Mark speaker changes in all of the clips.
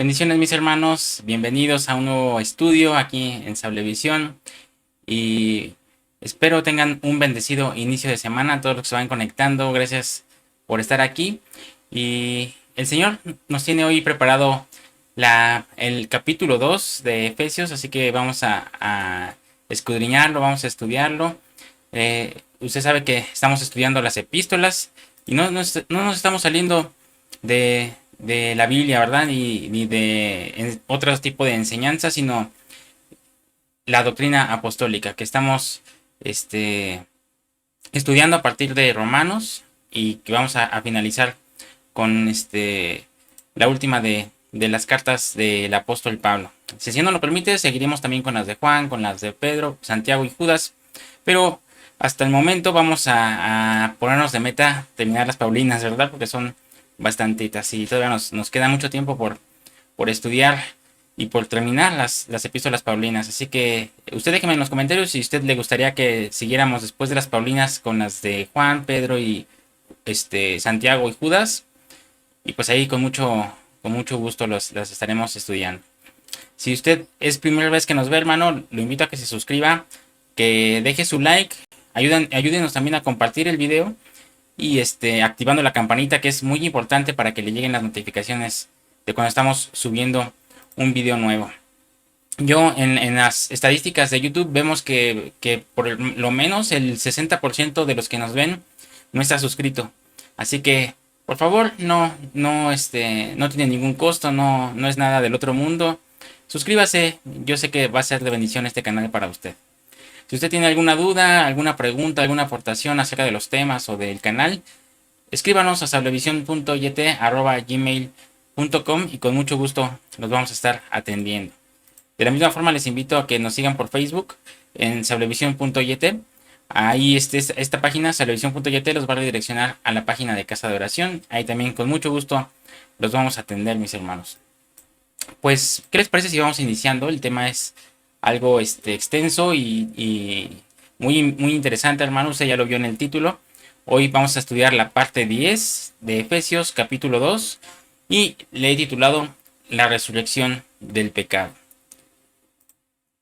Speaker 1: Bendiciones mis hermanos, bienvenidos a un nuevo estudio aquí en Sablevisión y espero tengan un bendecido inicio de semana, todos los que se van conectando, gracias por estar aquí y el Señor nos tiene hoy preparado el capítulo 2 de Efesios, así que vamos a escudriñarlo, vamos a estudiarlo. Usted sabe que estamos estudiando las epístolas y no nos estamos saliendo de la Biblia, ¿verdad? Ni de otro tipo de enseñanza, sino la doctrina apostólica que estamos este, estudiando a partir de Romanos y que vamos a finalizar con la última de las cartas del apóstol Pablo. Si así nos lo permite, seguiremos también con las de Juan, con las de Pedro, Santiago y Judas, pero hasta el momento vamos a ponernos de meta terminar las Paulinas, ¿verdad? Porque son bastantitas y todavía nos queda mucho tiempo por estudiar y por terminar las epístolas Paulinas. Así que usted déjeme en los comentarios si a usted le gustaría que siguiéramos después de las Paulinas con las de Juan, Pedro y Santiago y Judas. Y pues ahí con mucho gusto las estaremos estudiando. Si usted es primera vez que nos ve, hermano, lo invito a que se suscriba, que deje su like, ayúdenos también a compartir el video y activando la campanita, que es muy importante para que le lleguen las notificaciones de cuando estamos subiendo un video nuevo. Yo en las estadísticas de YouTube vemos que por lo menos el 60% de los que nos ven no está suscrito. Así que por favor, no tiene ningún costo, no es nada del otro mundo. Suscríbase, yo sé que va a ser de bendición este canal para usted. Si usted tiene alguna duda, alguna pregunta, alguna aportación acerca de los temas o del canal, escríbanos a sablevision.yete@gmail.com y con mucho gusto los vamos a estar atendiendo. De la misma forma les invito a que nos sigan por Facebook en sablevision.yete. Ahí esta página, sablevision.yete, los va a redireccionar a la página de Casa de Oración. Ahí también con mucho gusto los vamos a atender, mis hermanos. Pues, ¿qué les parece si vamos iniciando? El tema es algo extenso y muy interesante, hermano. Usted ya lo vio en el título. Hoy vamos a estudiar la parte 10 de Efesios capítulo 2 y le he titulado La resurrección del pecado.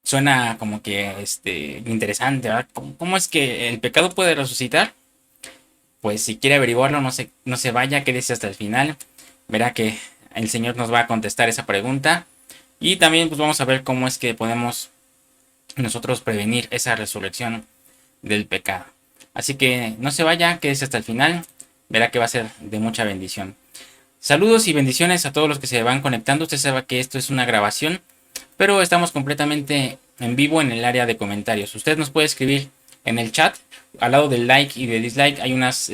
Speaker 1: Suena como que interesante, ¿verdad? ¿Cómo es que el pecado puede resucitar? Pues si quiere averiguarlo, no se vaya, quédese hasta el final. Verá que el Señor nos va a contestar esa pregunta. Y también pues vamos a ver cómo es que podemos nosotros prevenir esa resurrección del pecado. Así que no se vaya, quédese hasta el final. Verá que va a ser de mucha bendición. Saludos y bendiciones a todos los que se van conectando. Usted sabe que esto es una grabación, pero estamos completamente en vivo en el área de comentarios. Usted nos puede escribir en el chat. Al lado del like y del dislike hay unas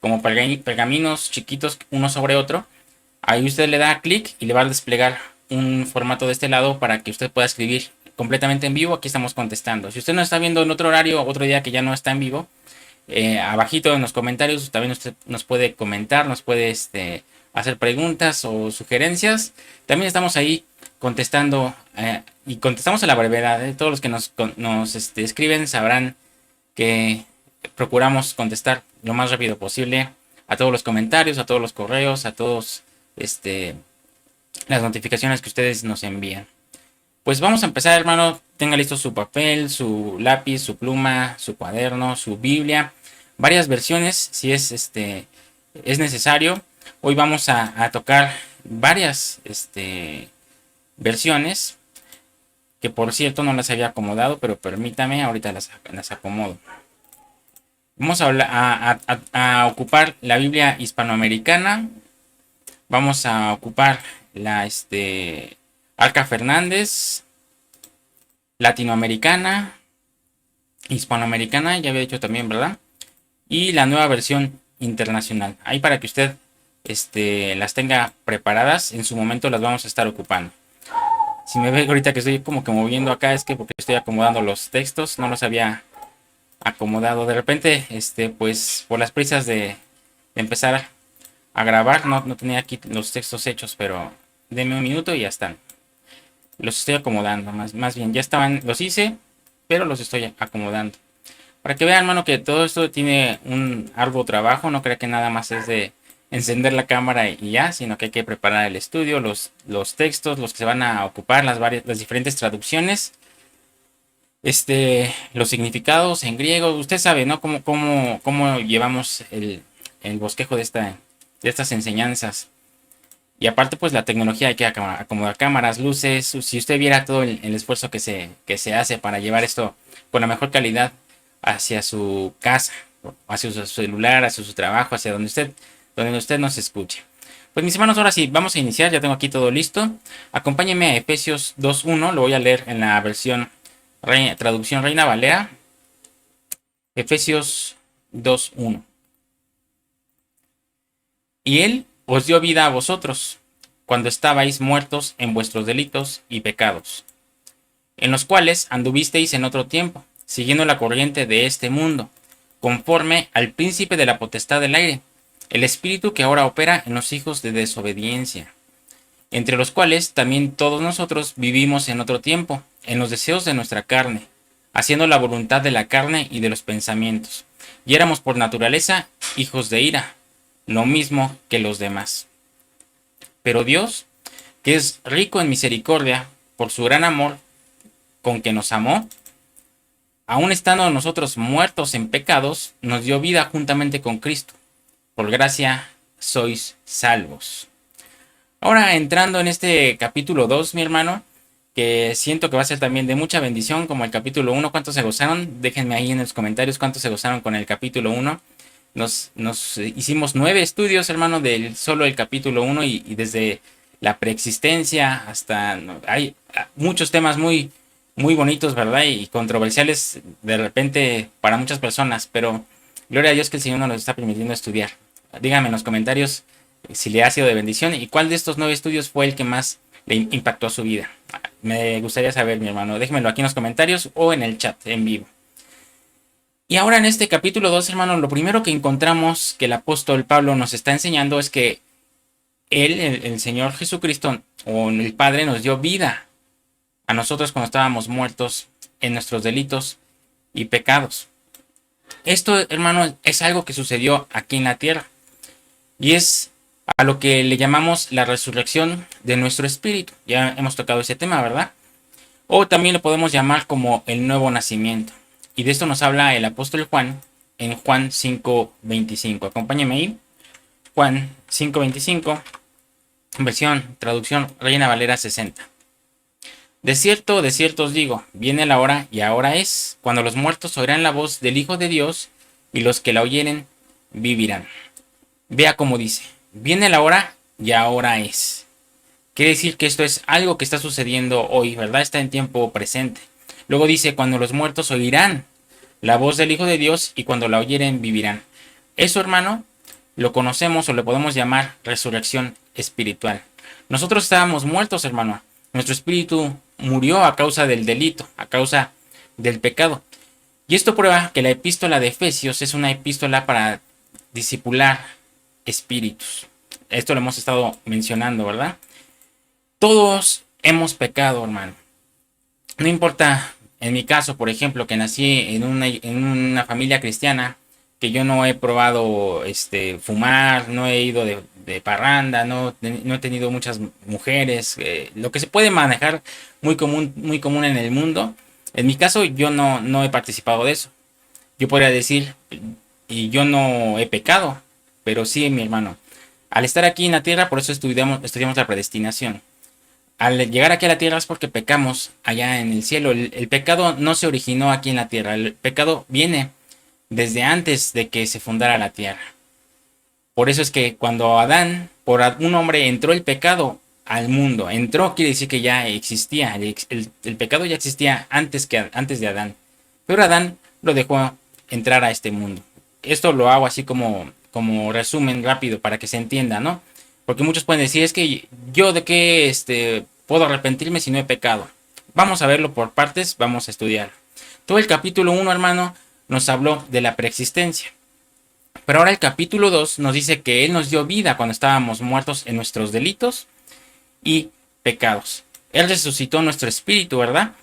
Speaker 1: como pergaminos chiquitos uno sobre otro. Ahí usted le da clic y le va a desplegar un formato de este lado para que usted pueda escribir completamente en vivo. Aquí estamos contestando. Si usted no está viendo en otro horario, otro día que ya no está en vivo, abajito en los comentarios también usted nos puede comentar, nos puede hacer preguntas o sugerencias. También estamos ahí contestando y contestamos a la brevedad. Todos los que nos escriben sabrán que procuramos contestar lo más rápido posible a todos los comentarios, a todos los correos, a todos las notificaciones que ustedes nos envían. Pues vamos a empezar, hermano. Tenga listo su papel, su lápiz, su pluma, su cuaderno, su Biblia, varias versiones si es necesario. Hoy vamos a tocar varias versiones que por cierto no las había acomodado, pero permítame, ahorita las acomodo. Vamos a ocupar la Biblia hispanoamericana. Vamos a ocupar la Arca Fernández, latinoamericana, hispanoamericana, ya había dicho también, ¿verdad? Y la nueva versión internacional. Ahí para que usted las tenga preparadas, en su momento las vamos a estar ocupando. Si me ve ahorita que estoy como que moviendo acá, es que porque estoy acomodando los textos, no los había acomodado. De repente, pues por las prisas de empezar a grabar, no tenía aquí los textos hechos, pero denme un minuto y ya están. Los estoy acomodando, más bien, ya estaban, los hice, pero los estoy acomodando. Para que vean, hermano, que todo esto tiene un arduo trabajo, no crea que nada más es de encender la cámara y ya, sino que hay que preparar el estudio, los textos, los que se van a ocupar, las diferentes traducciones, los significados en griego. Usted sabe, ¿no? Cómo llevamos el bosquejo de estas enseñanzas. Y aparte, pues la tecnología, hay que acomodar cámaras, luces. Si usted viera todo el esfuerzo que se hace para llevar esto con la mejor calidad hacia su casa, hacia su celular, hacia su trabajo, hacia donde usted nos escuche. Pues mis hermanos, ahora sí, vamos a iniciar. Ya tengo aquí todo listo. Acompáñenme a Efesios 2.1. Lo voy a leer en la versión traducción Reina Valera. Efesios 2.1. Y él os dio vida a vosotros, cuando estabais muertos en vuestros delitos y pecados, en los cuales anduvisteis en otro tiempo, siguiendo la corriente de este mundo, conforme al príncipe de la potestad del aire, el espíritu que ahora opera en los hijos de desobediencia, entre los cuales también todos nosotros vivimos en otro tiempo, en los deseos de nuestra carne, haciendo la voluntad de la carne y de los pensamientos, y éramos por naturaleza hijos de ira, lo mismo que los demás. Pero Dios, que es rico en misericordia, por su gran amor con que nos amó, aun estando nosotros muertos en pecados, nos dio vida juntamente con Cristo. Por gracia sois salvos. Ahora entrando en este capítulo 2, mi hermano, que siento que va a ser también de mucha bendición, como el capítulo 1. ¿Cuántos se gozaron? Déjenme ahí en los comentarios cuántos se gozaron con el capítulo 1. Nos hicimos 9 estudios, hermano, del solo el capítulo 1 y desde la preexistencia hasta... Hay muchos temas muy, muy bonitos, ¿verdad? Y controversiales de repente para muchas personas, pero gloria a Dios que el Señor nos lo está permitiendo estudiar. Díganme en los comentarios si le ha sido de bendición y cuál de estos 9 estudios fue el que más le impactó a su vida. Me gustaría saber, mi hermano. Déjenmelo aquí en los comentarios o en el chat en vivo. Y ahora en este capítulo 2, hermano, lo primero que encontramos que el apóstol Pablo nos está enseñando es que él, el Señor Jesucristo, o el Padre, nos dio vida a nosotros cuando estábamos muertos en nuestros delitos y pecados. Esto, hermano, es algo que sucedió aquí en la tierra. Y es a lo que le llamamos la resurrección de nuestro espíritu. Ya hemos tocado ese tema, ¿verdad? O también lo podemos llamar como el nuevo nacimiento. Y de esto nos habla el apóstol Juan en Juan 5:25. Acompáñame ahí. Juan 5:25, traducción Reina Valera 60. De cierto os digo, viene la hora y ahora es, cuando los muertos oirán la voz del Hijo de Dios y los que la oyeren vivirán. Vea cómo dice, viene la hora y ahora es. Quiere decir que esto es algo que está sucediendo hoy, ¿verdad? Está en tiempo presente. Luego dice, cuando los muertos oirán la voz del Hijo de Dios y cuando la oyeren vivirán. Eso, hermano, lo conocemos o le podemos llamar resurrección espiritual. Nosotros estábamos muertos, hermano. Nuestro espíritu murió a causa del delito, a causa del pecado. Y esto prueba que la epístola de Efesios es una epístola para discipular espíritus. Esto lo hemos estado mencionando, ¿verdad? Todos hemos pecado, hermano. No importa, en mi caso, por ejemplo, que nací en una familia cristiana, que yo no he probado fumar, no he ido de parranda, no he tenido muchas mujeres, lo que se puede manejar muy común en el mundo. En mi caso, yo no he participado de eso. Yo podría decir, y yo no he pecado, pero sí, mi hermano. Al estar aquí en la tierra, por eso estudiamos la predestinación. Al llegar aquí a la tierra es porque pecamos allá en el cielo. El pecado no se originó aquí en la tierra. El pecado viene desde antes de que se fundara la tierra. Por eso es que cuando Adán, por un hombre, entró el pecado al mundo. Entró quiere decir que ya existía. El pecado ya existía antes de Adán. Pero Adán lo dejó entrar a este mundo. Esto lo hago así como resumen rápido para que se entienda, ¿no? Porque muchos pueden decir, es que yo de qué puedo arrepentirme si no he pecado. Vamos a verlo por partes, vamos a estudiar. Todo el capítulo 1, hermano, nos habló de la preexistencia. Pero ahora el capítulo 2 nos dice que Él nos dio vida cuando estábamos muertos en nuestros delitos y pecados. Él resucitó nuestro espíritu, ¿verdad?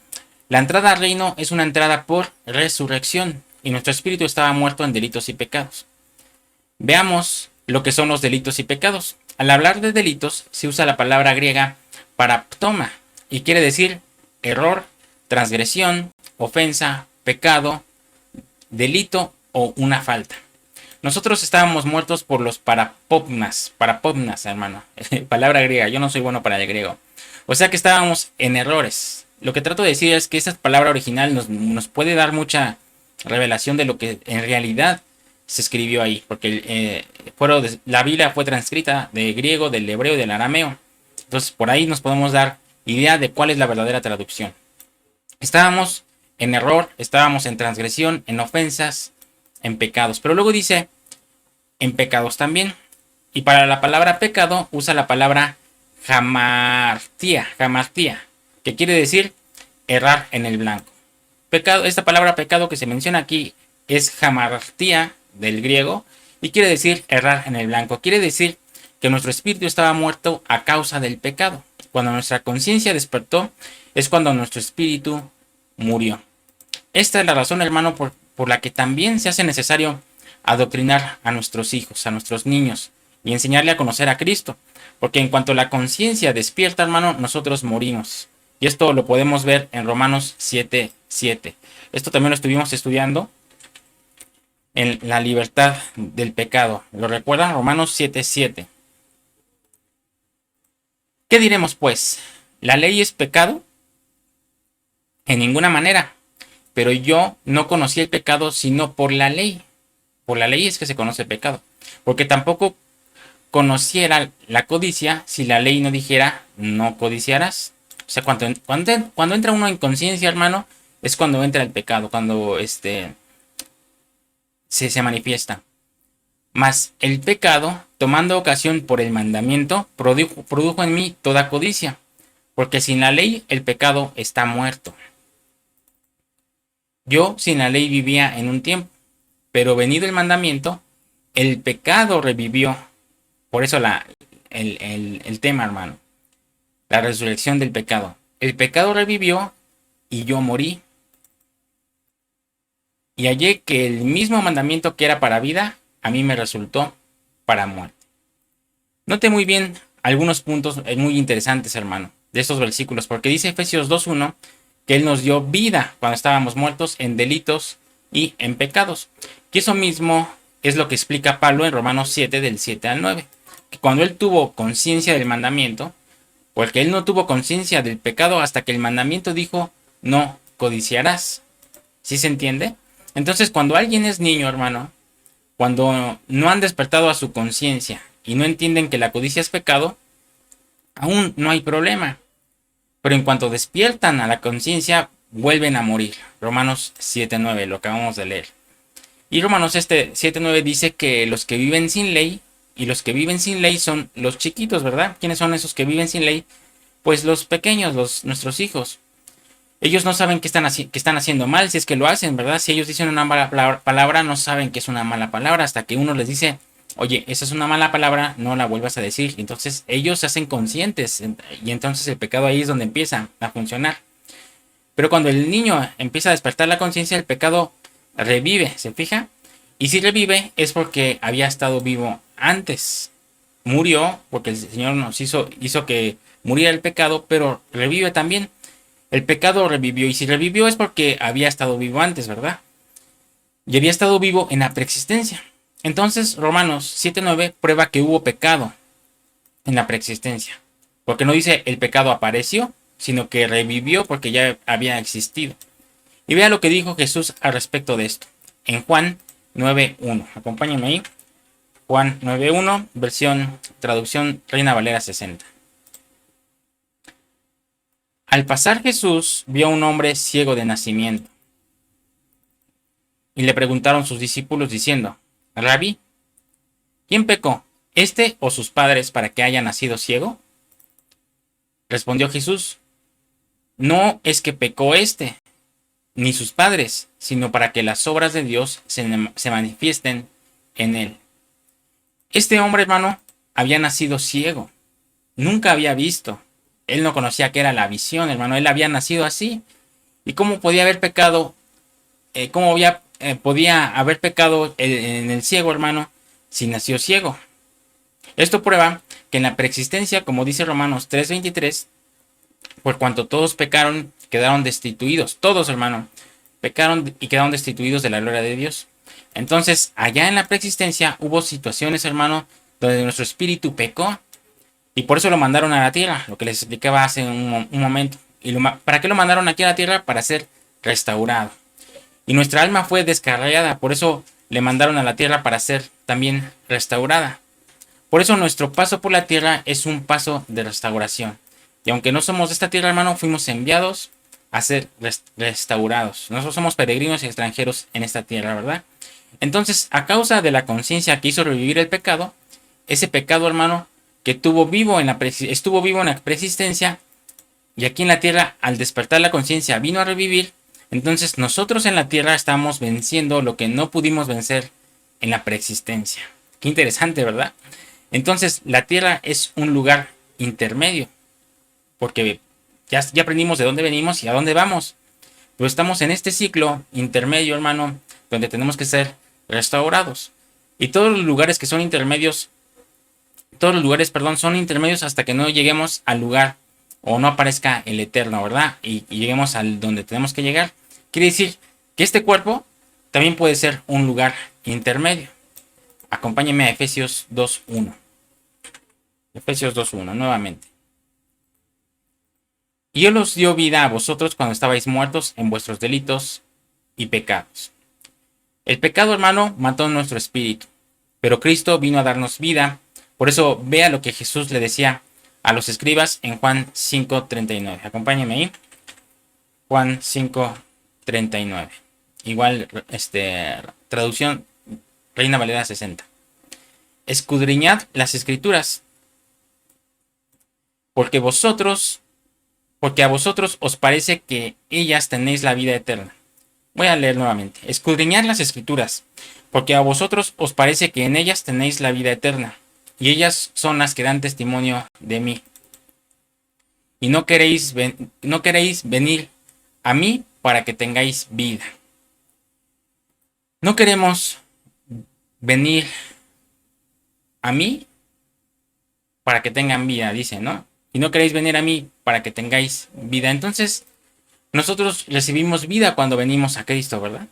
Speaker 1: La entrada al reino es una entrada por resurrección y nuestro espíritu estaba muerto en delitos y pecados. Veamos lo que son los delitos y pecados. Al hablar de delitos se usa la palabra griega paraptoma y quiere decir error, transgresión, ofensa, pecado, delito o una falta. Nosotros estábamos muertos por los parapopnas, hermano. Palabra griega, yo no soy bueno para el griego. O sea que estábamos en errores. Lo que trato de decir es que esta palabra original nos puede dar mucha revelación de lo que en realidad se escribió ahí. Porque la Biblia fue transcrita de griego, del hebreo y del arameo. Entonces por ahí nos podemos dar idea de cuál es la verdadera traducción. Estábamos en error, estábamos en transgresión, en ofensas, en pecados. Pero luego dice en pecados también. Y para la palabra pecado usa la palabra hamartia, que quiere decir errar en el blanco. Pecado, esta palabra pecado que se menciona aquí es hamartia del griego y quiere decir errar en el blanco. Quiere decir que nuestro espíritu estaba muerto a causa del pecado. Cuando nuestra conciencia despertó es cuando nuestro espíritu murió. Esta es la razón, hermano, por la que también se hace necesario adoctrinar a nuestros hijos, a nuestros niños y enseñarle a conocer a Cristo. Porque en cuanto la conciencia despierta, hermano, nosotros morimos. Y esto lo podemos ver en Romanos 7:7. Esto también lo estuvimos estudiando en la libertad del pecado. ¿Lo recuerdan? Romanos 7:7. ¿Qué diremos pues? ¿La ley es pecado? En ninguna manera. Pero yo no conocí el pecado sino por la ley. Por la ley es que se conoce el pecado. Porque tampoco conociera la codicia si la ley no dijera no codiciarás. O sea, cuando entra uno en conciencia, hermano, es cuando entra el pecado, cuando se manifiesta. Mas el pecado, tomando ocasión por el mandamiento, produjo en mí toda codicia. Porque sin la ley el pecado está muerto. Yo sin la ley vivía en un tiempo, pero venido el mandamiento, el pecado revivió. Por eso el tema, hermano. La resurrección del pecado. El pecado revivió y yo morí. Y hallé que el mismo mandamiento que era para vida, a mí me resultó para muerte. Note muy bien algunos puntos muy interesantes, hermano, de estos versículos, porque dice Efesios 2:1 que Él nos dio vida cuando estábamos muertos en delitos y en pecados. Que eso mismo es lo que explica Pablo en Romanos 7, del 7 al 9. Que cuando Él tuvo conciencia del mandamiento, porque Él no tuvo conciencia del pecado hasta que el mandamiento dijo, no codiciarás. ¿Sí se entiende? Entonces, cuando alguien es niño, hermano, cuando no han despertado a su conciencia y no entienden que la codicia es pecado, aún no hay problema. Pero en cuanto despiertan a la conciencia, vuelven a morir. Romanos 7:9, lo acabamos de leer. Y Romanos 7:9 dice que los que viven sin ley, y los que viven sin ley son los chiquitos, ¿verdad? ¿Quiénes son esos que viven sin ley? Pues los pequeños, nuestros hijos. Ellos no saben que están haciendo mal, si es que lo hacen, ¿verdad? Si ellos dicen una mala palabra, no saben que es una mala palabra, hasta que uno les dice, oye, esa es una mala palabra, no la vuelvas a decir. Entonces ellos se hacen conscientes y entonces el pecado ahí es donde empieza a funcionar. Pero cuando el niño empieza a despertar la conciencia, el pecado revive, ¿se fija? Y si revive es porque había estado vivo antes. Murió porque el Señor nos hizo que muriera el pecado, pero revive también. El pecado revivió, y si revivió es porque había estado vivo antes, ¿verdad? Y había estado vivo en la preexistencia. Entonces, Romanos 7:9 prueba que hubo pecado en la preexistencia. Porque no dice el pecado apareció, sino que revivió porque ya había existido. Y vea lo que dijo Jesús al respecto de esto. En Juan 9:1. Acompáñenme ahí. Juan 9:1, traducción Reina Valera 60. Al pasar Jesús vio a un hombre ciego de nacimiento. Y le preguntaron sus discípulos diciendo, Rabí, ¿quién pecó, este o sus padres, para que haya nacido ciego? Respondió Jesús, no es que pecó este, ni sus padres, sino para que las obras de Dios se manifiesten en él. Este hombre, hermano, había nacido ciego. Nunca había visto. Él no conocía qué era la visión, hermano. Él había nacido así. ¿Y cómo podía haber pecado? ¿Cómo podía haber pecado en el ciego, hermano, si nació ciego? Esto prueba que en la preexistencia, como dice Romanos 3:23, por cuanto todos pecaron, quedaron destituidos, todos, hermano, pecaron y quedaron destituidos de la gloria de Dios. Entonces, allá en la preexistencia hubo situaciones, hermano, donde nuestro espíritu pecó y por eso lo mandaron a la tierra, lo que les explicaba hace un momento. ¿Para qué lo mandaron aquí a la tierra? Para ser restaurado. Y nuestra alma fue descarriada, por eso le mandaron a la tierra para ser también restaurada. Por eso nuestro paso por la tierra es un paso de restauración. Y aunque no somos de esta tierra, hermano, fuimos enviados a ser restaurados. Nosotros somos peregrinos y extranjeros en esta tierra, ¿verdad? Entonces, a causa de la conciencia que hizo revivir el pecado, ese pecado, hermano, que estuvo vivo en la preexistencia, y aquí en la tierra, al despertar la conciencia, vino a revivir. Entonces, nosotros en la tierra estamos venciendo lo que no pudimos vencer en la preexistencia. Qué interesante, ¿verdad? Entonces, la tierra es un lugar intermedio, porque ya aprendimos de dónde venimos y a dónde vamos. Pero estamos en este ciclo intermedio, hermano, donde tenemos que ser restaurados. Y todos los lugares que son intermedios, todos los lugares, perdón, son intermedios hasta que no lleguemos al lugar o no aparezca el eterno, ¿verdad? Y lleguemos al donde tenemos que llegar. Quiere decir que este cuerpo también puede ser un lugar intermedio. Acompáñenme a Efesios 2:1. Efesios 2:1, nuevamente. Y Él os dio vida a vosotros cuando estabais muertos en vuestros delitos y pecados. El pecado, hermano, mató nuestro espíritu, pero Cristo vino a darnos vida. Por eso vea lo que Jesús le decía a los escribas en Juan 5:39. Acompáñenme ahí. Juan 5:39. Igual, traducción Reina Valera 60. Escudriñad las escrituras, porque a vosotros os parece que ellas tenéis la vida eterna. Voy a leer nuevamente. Escudriñad las escrituras, porque a vosotros os parece que en ellas tenéis la vida eterna, y ellas son las que dan testimonio de mí. Y no queréis venir a mí para que tengáis vida. No queremos venir a mí para que tengan vida, dice, ¿no? Y no queréis venir a mí para que tengáis vida. Entonces, nosotros recibimos vida cuando venimos a Cristo, ¿verdad?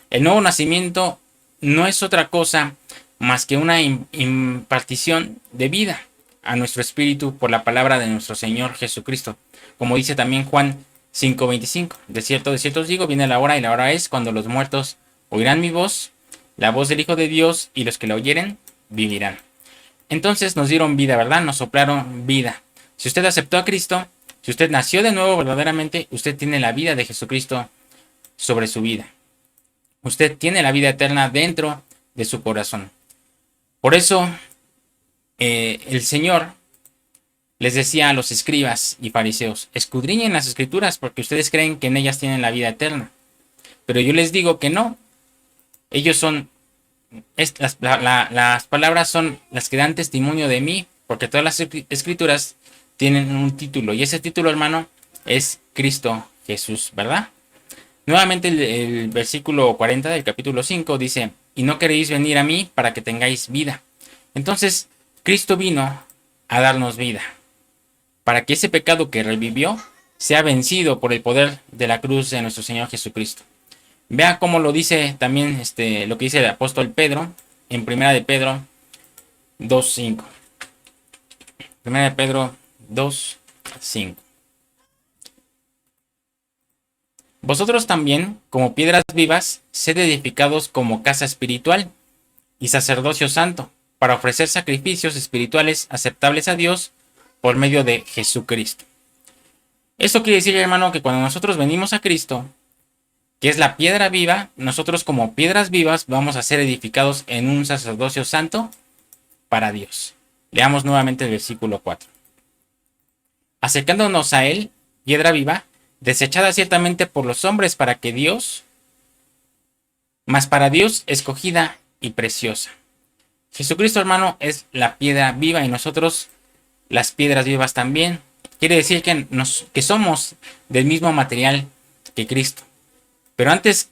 Speaker 1: El nuevo nacimiento no es otra cosa más que una impartición de vida a nuestro espíritu por la palabra de nuestro Señor Jesucristo. Como dice también Juan 5:25. De cierto os digo, viene la hora y la hora es cuando los muertos oirán mi voz, la voz del Hijo de Dios, y los que la oyeren vivirán. Entonces nos dieron vida, ¿verdad? Nos soplaron vida. Si usted aceptó a Cristo, si usted nació de nuevo verdaderamente, usted tiene la vida de Jesucristo sobre su vida. Usted tiene la vida eterna dentro de su corazón. Por eso el Señor les decía a los escribas y fariseos: escudriñen las escrituras porque ustedes creen que en ellas tienen la vida eterna. Pero yo les digo que no. Ellos son, las palabras son las que dan testimonio de mí, porque todas las escrituras tienen un título, y ese título, hermano, es Cristo Jesús, ¿verdad? Nuevamente el versículo 40 del capítulo 5 dice: y no queréis venir a mí para que tengáis vida. Entonces, Cristo vino a darnos vida, para que ese pecado que revivió sea vencido por el poder de la cruz de nuestro Señor Jesucristo. Vea cómo lo dice también lo que dice el apóstol Pedro en 1 de Pedro 2:5. 1 de Pedro 2:5. Vosotros también, como piedras vivas, sed edificados como casa espiritual y sacerdocio santo, para ofrecer sacrificios espirituales aceptables a Dios por medio de Jesucristo. Esto quiere decir, hermano, que cuando nosotros venimos a Cristo, que es la piedra viva, nosotros como piedras vivas vamos a ser edificados en un sacerdocio santo para Dios. Leamos nuevamente el versículo 4. Acercándonos a Él, piedra viva, desechada ciertamente por los hombres mas para Dios escogida y preciosa. Jesucristo, hermano, es la piedra viva y nosotros las piedras vivas también. Quiere decir que somos del mismo material que Cristo. Pero antes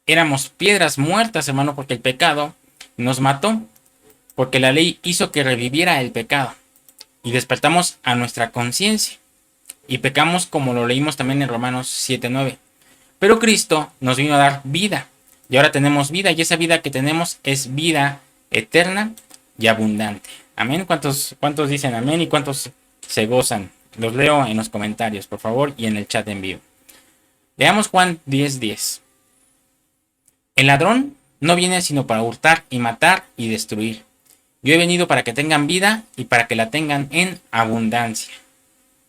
Speaker 1: éramos piedras muertas, hermano, porque el pecado nos mató. porque la ley hizo que reviviera el pecado y despertamos a nuestra conciencia y pecamos como lo leímos también en Romanos 7:9. Pero Cristo nos vino a dar vida y ahora tenemos vida y esa vida que tenemos es vida eterna y abundante. Amén. ¿Cuántos dicen amén y cuántos se gozan? Los leo en los comentarios, por favor, y en el chat en vivo. Leamos Juan 10:10. El ladrón no viene sino para hurtar y matar y destruir. Yo he venido para que tengan vida y para que la tengan en abundancia.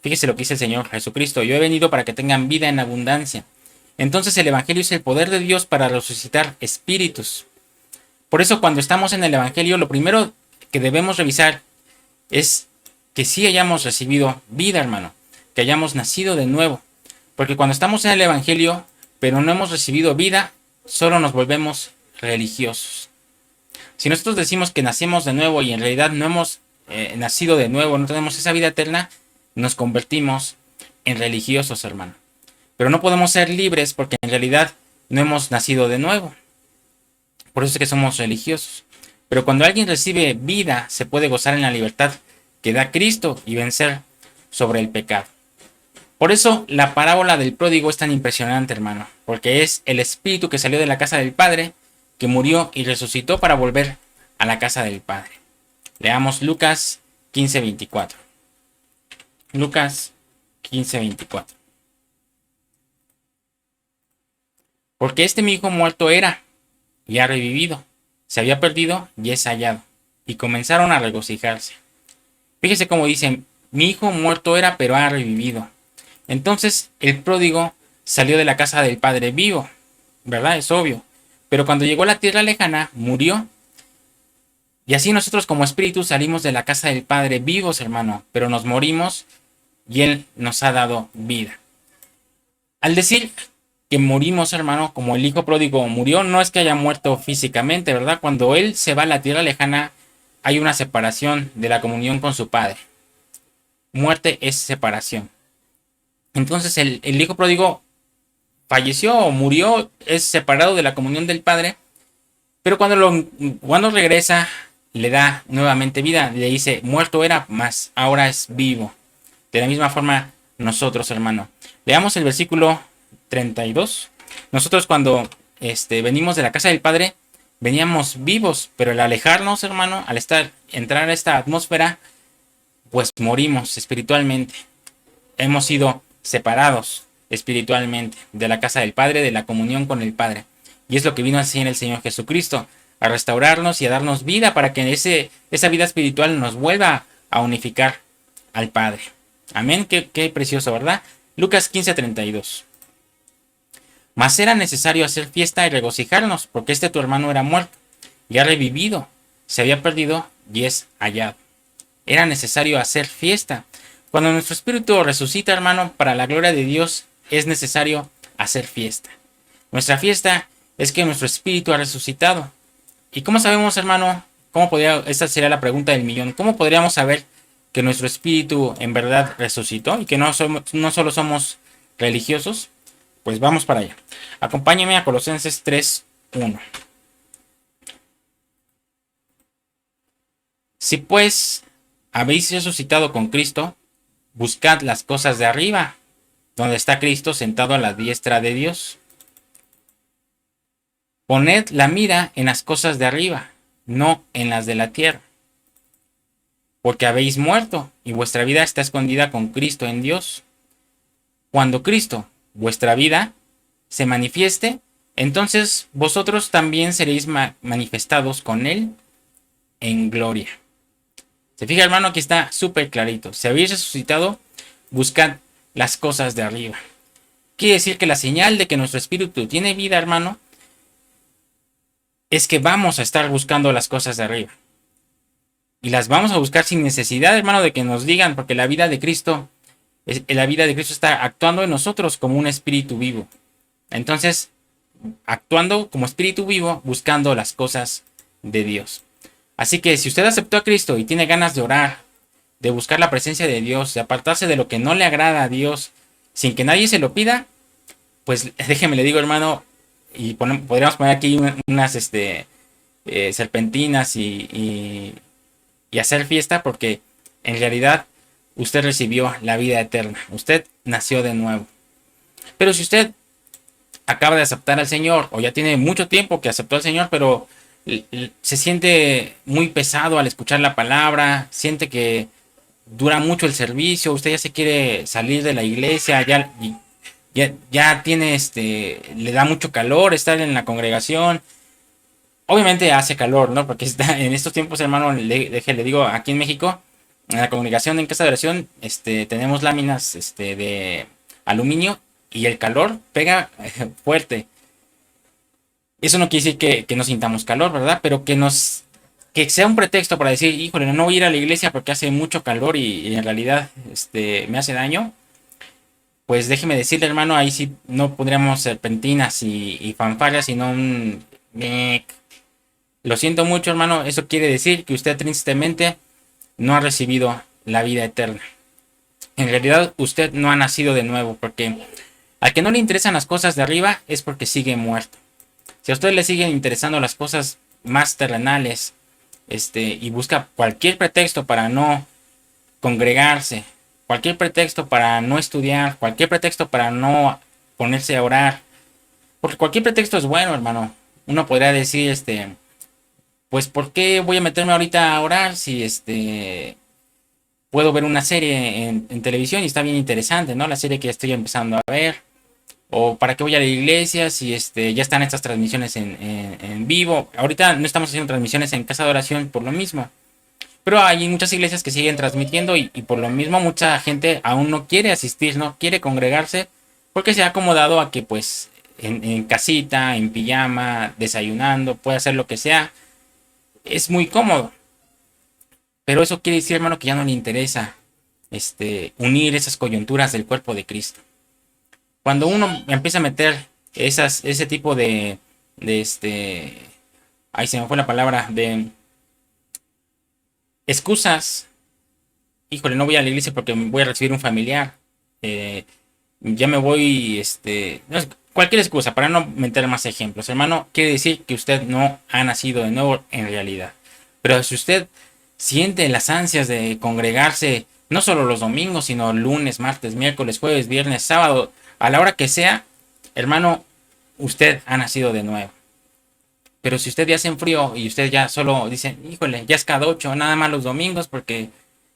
Speaker 1: Fíjese lo que dice el Señor Jesucristo. Yo he venido para que tengan vida en abundancia. Entonces el Evangelio es el poder de Dios para resucitar espíritus. Por eso cuando estamos en el Evangelio, lo primero que debemos revisar es que sí hayamos recibido vida, hermano. Que hayamos nacido de nuevo. Porque cuando estamos en el Evangelio, pero no hemos recibido vida, solo nos volvemos religiosos. Si nosotros decimos que nacimos de nuevo y en realidad no hemos nacido de nuevo, no tenemos esa vida eterna, nos convertimos en religiosos, hermano. Pero no podemos ser libres porque en realidad no hemos nacido de nuevo. Por eso es que somos religiosos. Pero cuando alguien recibe vida, se puede gozar en la libertad que da Cristo y vencer sobre el pecado. Por eso la parábola del pródigo es tan impresionante, hermano, porque es el espíritu que salió de la casa del Padre, que murió y resucitó para volver a la casa del Padre. Leamos Lucas 15:24. Lucas 15:24. Porque mi hijo muerto era y ha revivido, se había perdido y es hallado. Y comenzaron a regocijarse. Fíjese cómo dicen, mi hijo muerto era pero ha revivido. Entonces el pródigo salió de la casa del padre vivo, ¿verdad? Es obvio. Pero cuando llegó a la tierra lejana, murió. Y así nosotros como espíritus salimos de la casa del Padre vivos, hermano, pero nos morimos y Él nos ha dado vida. Al decir que morimos, hermano, como el hijo pródigo murió, no es que haya muerto físicamente, ¿verdad? Cuando Él se va a la tierra lejana, hay una separación de la comunión con su Padre. Muerte es separación. Entonces el hijo pródigo falleció o murió, es separado de la comunión del Padre, pero cuando regresa, le da nuevamente vida, le dice, muerto era, mas ahora es vivo. De la misma forma, nosotros, hermano. Leamos el versículo 32. Nosotros cuando venimos de la casa del Padre, veníamos vivos, pero al alejarnos, hermano, al entrar a esta atmósfera, pues morimos espiritualmente. Hemos sido separados espiritualmente de la casa del Padre, de la comunión con el Padre. Y es lo que vino a hacer el Señor Jesucristo, a restaurarnos y a darnos vida para que esa vida espiritual nos vuelva a unificar al Padre. Amén, qué precioso, ¿verdad? Lucas 15:32. Mas era necesario hacer fiesta y regocijarnos, porque tu hermano era muerto y ha revivido, se había perdido y es hallado. Era necesario hacer fiesta. Cuando nuestro espíritu resucita, hermano, para la gloria de Dios, es necesario hacer fiesta. Nuestra fiesta es que nuestro espíritu ha resucitado. ¿Y cómo sabemos, hermano? Esta sería la pregunta del millón. ¿Cómo podríamos saber que nuestro espíritu en verdad resucitó y que no solo somos religiosos? Pues vamos para allá. Acompáñenme a Colosenses 3:1. Si pues habéis resucitado con Cristo, buscad las cosas de arriba, donde está Cristo sentado a la diestra de Dios. Poned la mira en las cosas de arriba, no en las de la tierra. Porque habéis muerto y vuestra vida está escondida con Cristo en Dios. Cuando Cristo, vuestra vida, se manifieste, entonces vosotros también seréis manifestados con Él en gloria. Se fija, hermano, aquí está súper clarito. Si habéis resucitado, buscad las cosas de arriba. Quiere decir que la señal de que nuestro espíritu tiene vida, hermano, es que vamos a estar buscando las cosas de arriba. Y las vamos a buscar sin necesidad, hermano, de que nos digan, porque la vida de Cristo está actuando en nosotros como un espíritu vivo. Entonces, actuando como espíritu vivo, buscando las cosas de Dios. Así que si usted aceptó a Cristo y tiene ganas de orar, de buscar la presencia de Dios, de apartarse de lo que no le agrada a Dios, sin que nadie se lo pida, pues déjeme le digo, hermano, y podríamos poner aquí serpentinas y hacer fiesta, porque en realidad usted recibió la vida eterna. Usted nació de nuevo. Pero si usted acaba de aceptar al Señor, o ya tiene mucho tiempo que aceptó al Señor, pero se siente muy pesado al escuchar la palabra, siente que dura mucho el servicio, usted ya se quiere salir de la iglesia, ya tiene le da mucho calor estar en la congregación. Obviamente hace calor, ¿no? Porque está en estos tiempos, hermano, le digo, aquí en México, en la congregación, en casa de oración, tenemos láminas, de aluminio, y el calor pega fuerte. Eso no quiere decir que no sintamos calor, ¿verdad? Pero que sea un pretexto para decir, híjole, no voy a ir a la iglesia porque hace mucho calor y en realidad, me hace daño. Pues déjeme decirle, hermano, ahí sí no pondríamos serpentinas y fanfarrias, sino un mec. Lo siento mucho, hermano. Eso quiere decir que usted tristemente no ha recibido la vida eterna. En realidad, usted no ha nacido de nuevo, porque al que no le interesan las cosas de arriba es porque sigue muerto. Si a usted le siguen interesando las cosas más terrenales, y busca cualquier pretexto para no congregarse, cualquier pretexto para no estudiar, cualquier pretexto para no ponerse a orar, porque cualquier pretexto es bueno, hermano. Uno podría decir, pues, ¿por qué voy a meterme ahorita a orar si puedo ver una serie en televisión y está bien interesante, ¿no? La serie que estoy empezando a ver. O para qué voy a la iglesia si ya están estas transmisiones en vivo. Ahorita no estamos haciendo transmisiones en casa de oración por lo mismo. Pero hay muchas iglesias que siguen transmitiendo y por lo mismo mucha gente aún no quiere asistir, no quiere congregarse porque se ha acomodado a que pues en casita, en pijama, desayunando, puede hacer lo que sea. Es muy cómodo. Pero eso quiere decir, hermano, que ya no le interesa unir esas coyunturas del cuerpo de Cristo. Cuando uno empieza a meter ese tipo ahí se me fue la palabra, de excusas. Híjole, no voy a la iglesia porque voy a recibir un familiar. Ya me voy, no, cualquier excusa para no meter más ejemplos. Hermano, quiere decir que usted no ha nacido de nuevo en realidad. Pero si usted siente las ansias de congregarse, no solo los domingos, sino lunes, martes, miércoles, jueves, viernes, sábado, a la hora que sea, hermano, usted ha nacido de nuevo. Pero si usted ya se enfrió y usted ya solo dice, híjole, ya es cada 8, nada más los domingos, porque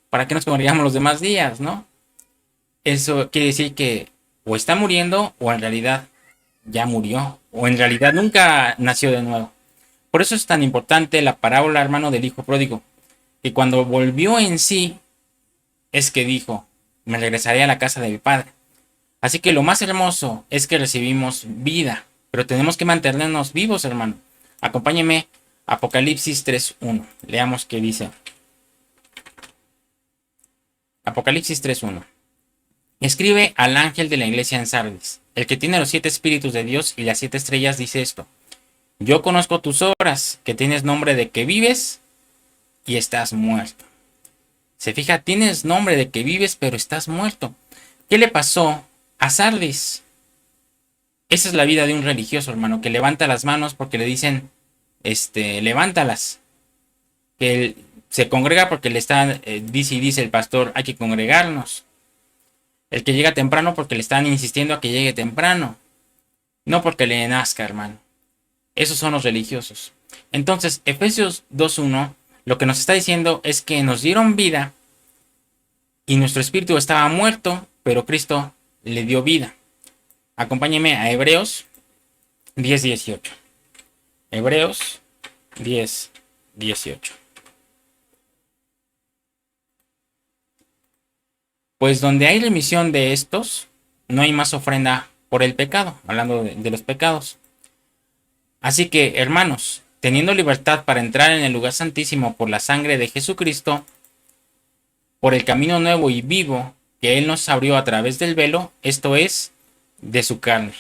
Speaker 1: ¿para qué nos congregamos los demás días, no? Eso quiere decir que o está muriendo o en realidad ya murió, o en realidad nunca nació de nuevo. Por eso es tan importante la parábola, hermano, del hijo pródigo, que cuando volvió en sí, es que dijo, me regresaré a la casa de mi padre. Así que lo más hermoso es que recibimos vida, pero tenemos que mantenernos vivos, hermano. Acompáñeme a Apocalipsis 3.1. Leamos qué dice. Apocalipsis 3.1. Escribe al ángel de la iglesia en Sardis, el que tiene los 7 espíritus de Dios y las 7 estrellas, dice esto. Yo conozco tus obras, que tienes nombre de que vives y estás muerto. Se fija, tienes nombre de que vives, pero estás muerto. ¿Qué le pasó a Sardis? Esa es la vida de un religioso, hermano, que levanta las manos porque le dicen, levántalas. Que él se congrega porque le está, dice el pastor, hay que congregarnos. El que llega temprano porque le están insistiendo a que llegue temprano. No porque le nazca, hermano. Esos son los religiosos. Entonces, Efesios 2.1, lo que nos está diciendo es que nos dieron vida y nuestro espíritu estaba muerto, pero Cristo le dio vida. Acompáñeme a Hebreos 10.18. Hebreos 10.18. Pues donde hay remisión de estos, no hay más ofrenda por el pecado, hablando de los pecados. Así que, hermanos, teniendo libertad para entrar en el lugar santísimo por la sangre de Jesucristo, por el camino nuevo y vivo que Él nos abrió a través del velo, esto es, de su carne.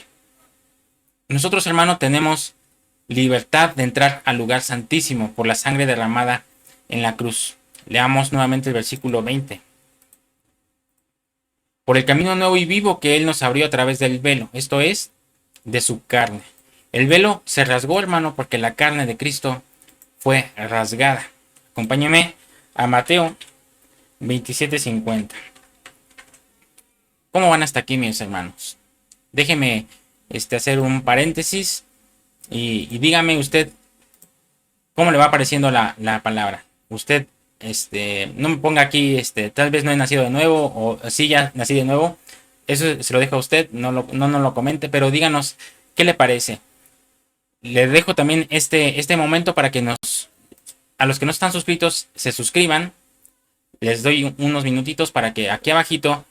Speaker 1: Nosotros, hermanos, tenemos libertad de entrar al lugar santísimo por la sangre derramada en la cruz. Leamos nuevamente el versículo 20. Por el camino nuevo y vivo que Él nos abrió a través del velo, esto es, de su carne. El velo se rasgó, hermano, porque la carne de Cristo fue rasgada. Acompáñenme a Mateo 27:50. ¿Cómo van hasta aquí, mis hermanos? Déjeme hacer un paréntesis y dígame usted cómo le va apareciendo la palabra. Usted no me ponga aquí, tal vez no he nacido de nuevo, o sí ya nací de nuevo. Eso se lo dejo a usted, no lo comente, pero díganos qué le parece. Le dejo también este momento para que a los que no están suscritos se suscriban. Les doy unos minutitos para que aquí abajito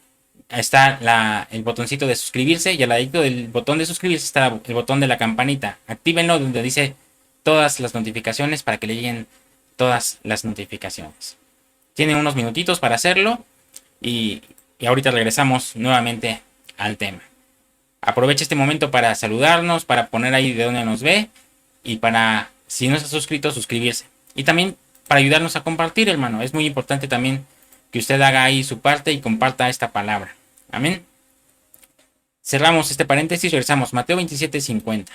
Speaker 1: está el botoncito de suscribirse, y al ladito del botón de suscribirse está el botón de la campanita. Actívenlo donde dice todas las notificaciones para que le lleguen todas las notificaciones. Tienen unos minutitos para hacerlo y ahorita regresamos nuevamente al tema. Aproveche este momento para saludarnos, para poner ahí de dónde nos ve y para, si no se ha suscrito, suscribirse. Y también para ayudarnos a compartir, hermano. Es muy importante también que usted haga ahí su parte y comparta esta palabra. Amén. Cerramos este paréntesis y regresamos. Mateo 27:50.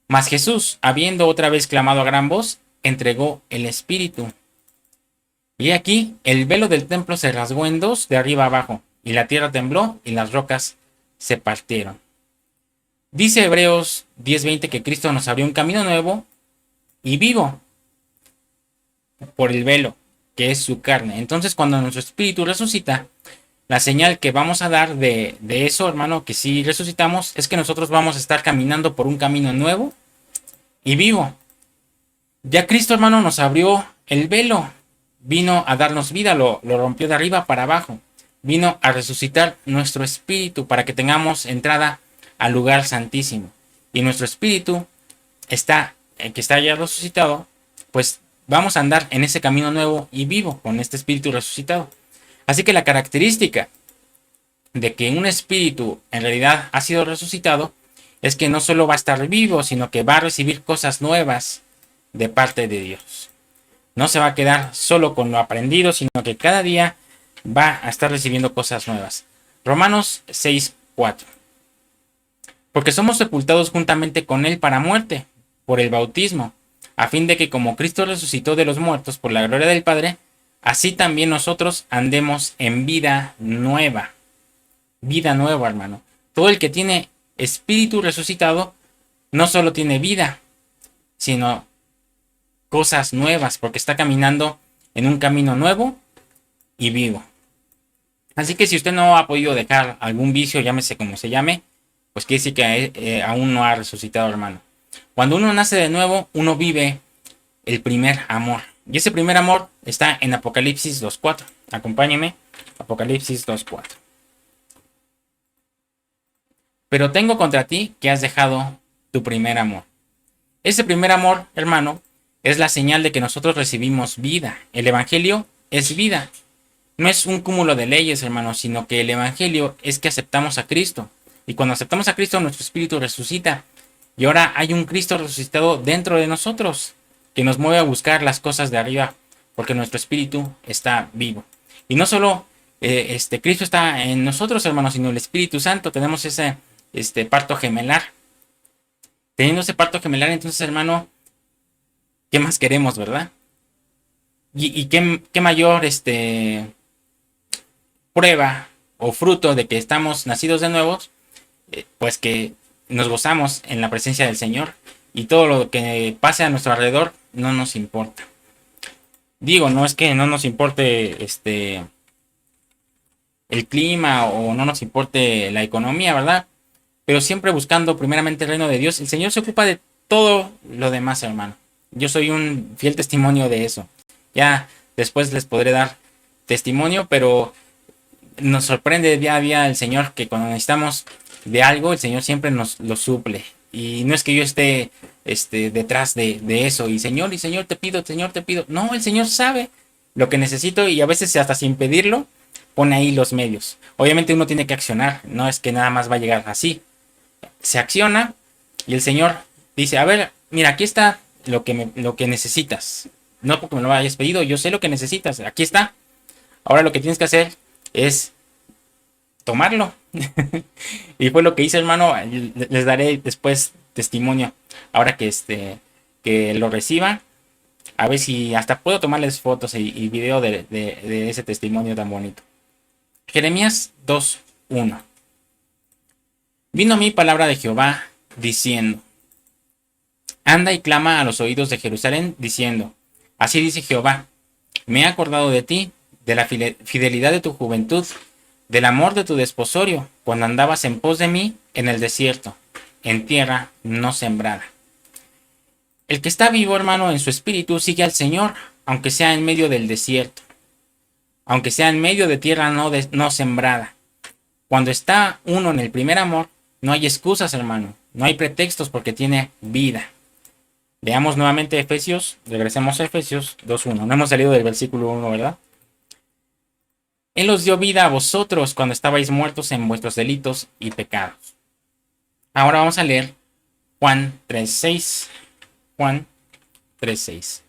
Speaker 1: Mas Jesús, habiendo otra vez clamado a gran voz, entregó el Espíritu. Y aquí el velo del templo se rasgó en dos de arriba abajo, y la tierra tembló y las rocas se partieron. Dice Hebreos 10:20 que Cristo nos abrió un camino nuevo y vivo por el velo, que es su carne. Entonces, cuando nuestro espíritu resucita, la señal que vamos a dar de eso, hermano, que si resucitamos, es que nosotros vamos a estar caminando por un camino nuevo y vivo. Ya Cristo, hermano, nos abrió el velo, vino a darnos vida, lo rompió de arriba para abajo, vino a resucitar nuestro espíritu para que tengamos entrada al lugar santísimo. Y nuestro espíritu que está ya resucitado, pues vamos a andar en ese camino nuevo y vivo con este espíritu resucitado. Así que la característica de que un espíritu en realidad ha sido resucitado es que no solo va a estar vivo, sino que va a recibir cosas nuevas de parte de Dios. No se va a quedar solo con lo aprendido, sino que cada día va a estar recibiendo cosas nuevas. Romanos 6:4. Porque somos sepultados juntamente con Él para muerte, por el bautismo, a fin de que como Cristo resucitó de los muertos por la gloria del Padre, así también nosotros andemos en vida nueva. Vida nueva, hermano. Todo el que tiene espíritu resucitado no solo tiene vida, sino cosas nuevas, porque está caminando en un camino nuevo y vivo. Así que si usted no ha podido dejar algún vicio, llámese como se llame, pues quiere decir que aún no ha resucitado, hermano. Cuando uno nace de nuevo, uno vive el primer amor. Y ese primer amor está en Apocalipsis 2:4. Acompáñeme. Apocalipsis 2:4. Pero tengo contra ti que has dejado tu primer amor. Ese primer amor, hermano, es la señal de que nosotros recibimos vida. El Evangelio es vida. No es un cúmulo de leyes, hermano, sino que el Evangelio es que aceptamos a Cristo. Y cuando aceptamos a Cristo, nuestro espíritu resucita. Y ahora hay un Cristo resucitado dentro de nosotros, que nos mueve a buscar las cosas de arriba, porque nuestro espíritu está vivo. Y no solo Cristo está en nosotros, hermanos, sino el Espíritu Santo. Tenemos ese parto gemelar. Teniendo ese parto gemelar, entonces, hermano, ¿qué más queremos, verdad? Y qué mayor prueba o fruto de que estamos nacidos de nuevo, pues que nos gozamos en la presencia del Señor y todo lo que pase a nuestro alrededor no nos importa. Digo, no es que no nos importe el clima o no nos importe la economía, ¿verdad? Pero siempre buscando primeramente el reino de Dios. El Señor se ocupa de todo lo demás, hermano. Yo soy un fiel testimonio de eso. Ya después les podré dar testimonio, pero nos sorprende día a día el Señor, que cuando necesitamos de algo, el Señor siempre nos lo suple. Y no es que yo esté detrás de eso. Y Señor, te pido, Señor, te pido. No, el Señor sabe lo que necesito y a veces hasta sin pedirlo, pone ahí los medios. Obviamente uno tiene que accionar. No es que nada más va a llegar así. Se acciona y el Señor dice, a ver, mira, aquí está lo que necesitas. No porque me lo hayas pedido, yo sé lo que necesitas. Aquí está. Ahora lo que tienes que hacer es tomarlo. Y fue lo que hice, hermano. Les daré después testimonio ahora que lo reciba. A ver si hasta puedo tomarles fotos y video de ese testimonio tan bonito. Jeremías 2:1. Vino a mí palabra de Jehová diciendo: Anda y clama a los oídos de Jerusalén, diciendo: Así dice Jehová, me he acordado de ti, de la fidelidad de tu juventud, del amor de tu desposorio, cuando andabas en pos de mí en el desierto, en tierra no sembrada. El que está vivo, hermano, en su espíritu, sigue al Señor, aunque sea en medio del desierto, aunque sea en medio de tierra no sembrada. Cuando está uno en el primer amor, no hay excusas, hermano, no hay pretextos porque tiene vida. Veamos nuevamente Efesios, regresemos a Efesios 2:1. No hemos salido del versículo 1, ¿verdad? Él os dio vida a vosotros cuando estabais muertos en vuestros delitos y pecados. Ahora vamos a leer Juan 3:6. Juan 3:6.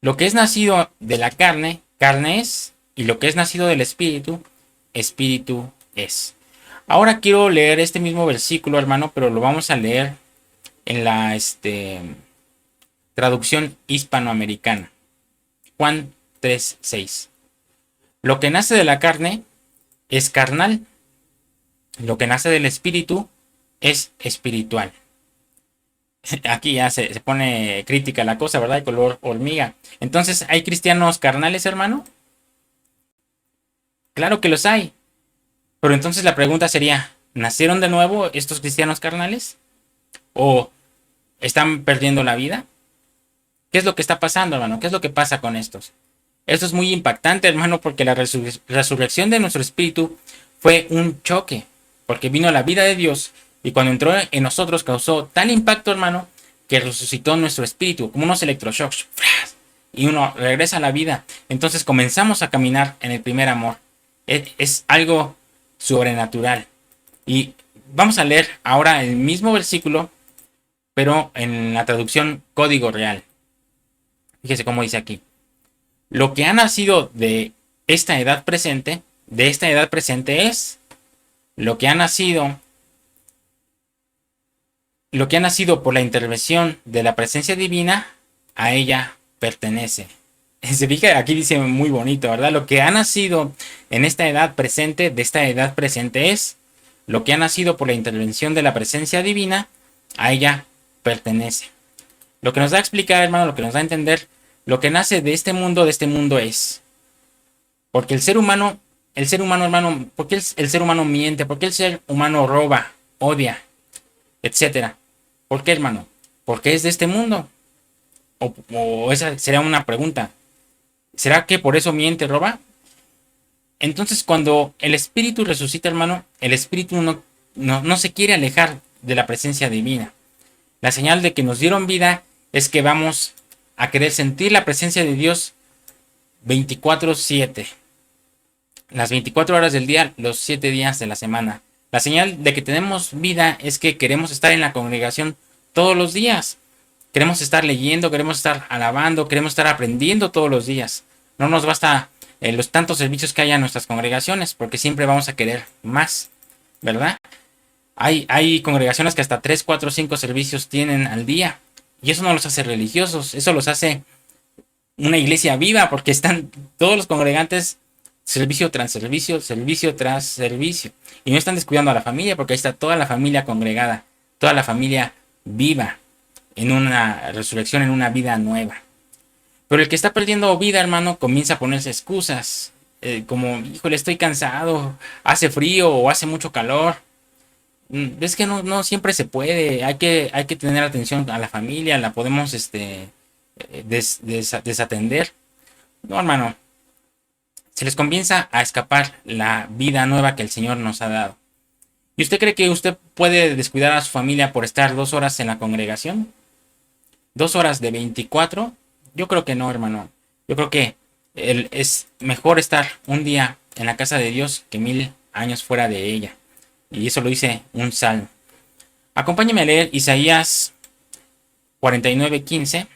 Speaker 1: Lo que es nacido de la carne, carne es, y lo que es nacido del espíritu, espíritu es. Ahora quiero leer este mismo versículo, hermano, pero lo vamos a leer en la traducción hispanoamericana. Juan 3:6. Lo que nace de la carne es carnal. Lo que nace del espíritu es espiritual. Aquí ya se pone crítica la cosa, ¿verdad? De color hormiga. Entonces, ¿hay cristianos carnales, hermano? Claro que los hay. Pero entonces la pregunta sería, ¿nacieron de nuevo estos cristianos carnales? ¿O están perdiendo la vida? ¿Qué es lo que está pasando, hermano? ¿Qué es lo que pasa con estos? Esto es muy impactante, hermano, porque la resurrección de nuestro espíritu fue un choque, porque vino la vida de Dios y cuando entró en nosotros causó tal impacto, hermano, que resucitó nuestro espíritu, como unos electroshocks, y uno regresa a la vida. Entonces comenzamos a caminar en el primer amor. Es algo sobrenatural. Y vamos a leer ahora el mismo versículo, pero en la traducción Código Real. Fíjese cómo dice aquí. Lo que ha nacido de esta edad presente es lo que ha nacido por la intervención de la presencia divina, a ella pertenece. Se fija, aquí dice muy bonito, ¿verdad? Lo que ha nacido en esta edad presente, de esta edad presente es lo que ha nacido por la intervención de la presencia divina, a ella pertenece. Lo que nos da a explicar, hermano, lo que nos da a entender, lo que nace de este mundo es. Porque el ser humano, hermano, ¿por qué el ser humano miente? ¿Por qué el ser humano roba, odia, etcétera? ¿Por qué, hermano? Porque es de este mundo. O esa sería una pregunta. ¿Será que por eso miente, roba? Entonces, cuando el espíritu resucita, hermano, el espíritu no se quiere alejar de la presencia divina. La señal de que nos dieron vida es que vamos a querer sentir la presencia de Dios 24/7. Las 24 horas del día, los 7 días de la semana. La señal de que tenemos vida es que queremos estar en la congregación todos los días. Queremos estar leyendo, queremos estar alabando, queremos estar aprendiendo todos los días. No nos basta los tantos servicios que hay en nuestras congregaciones, porque siempre vamos a querer más, ¿verdad? Hay congregaciones que hasta 3, 4, 5 servicios tienen al día. Y eso no los hace religiosos, eso los hace una iglesia viva, porque están todos los congregantes servicio tras servicio, servicio tras servicio. Y no están descuidando a la familia, porque ahí está toda la familia congregada, toda la familia viva, en una resurrección, en una vida nueva. Pero el que está perdiendo vida, hermano, comienza a ponerse excusas, como, híjole, estoy cansado, hace frío o hace mucho calor. Es que no siempre se puede, hay que tener atención a la familia, la podemos desatender. No, hermano, se les comienza a escapar la vida nueva que el Señor nos ha dado. ¿Y usted cree que usted puede descuidar a su familia por estar 2 horas en la congregación? 2 horas de 24, yo creo que no, hermano. Yo creo que es mejor estar un día en la casa de Dios que 1000 años fuera de ella. Y eso lo dice un salmo. Acompáñame a leer Isaías 49:15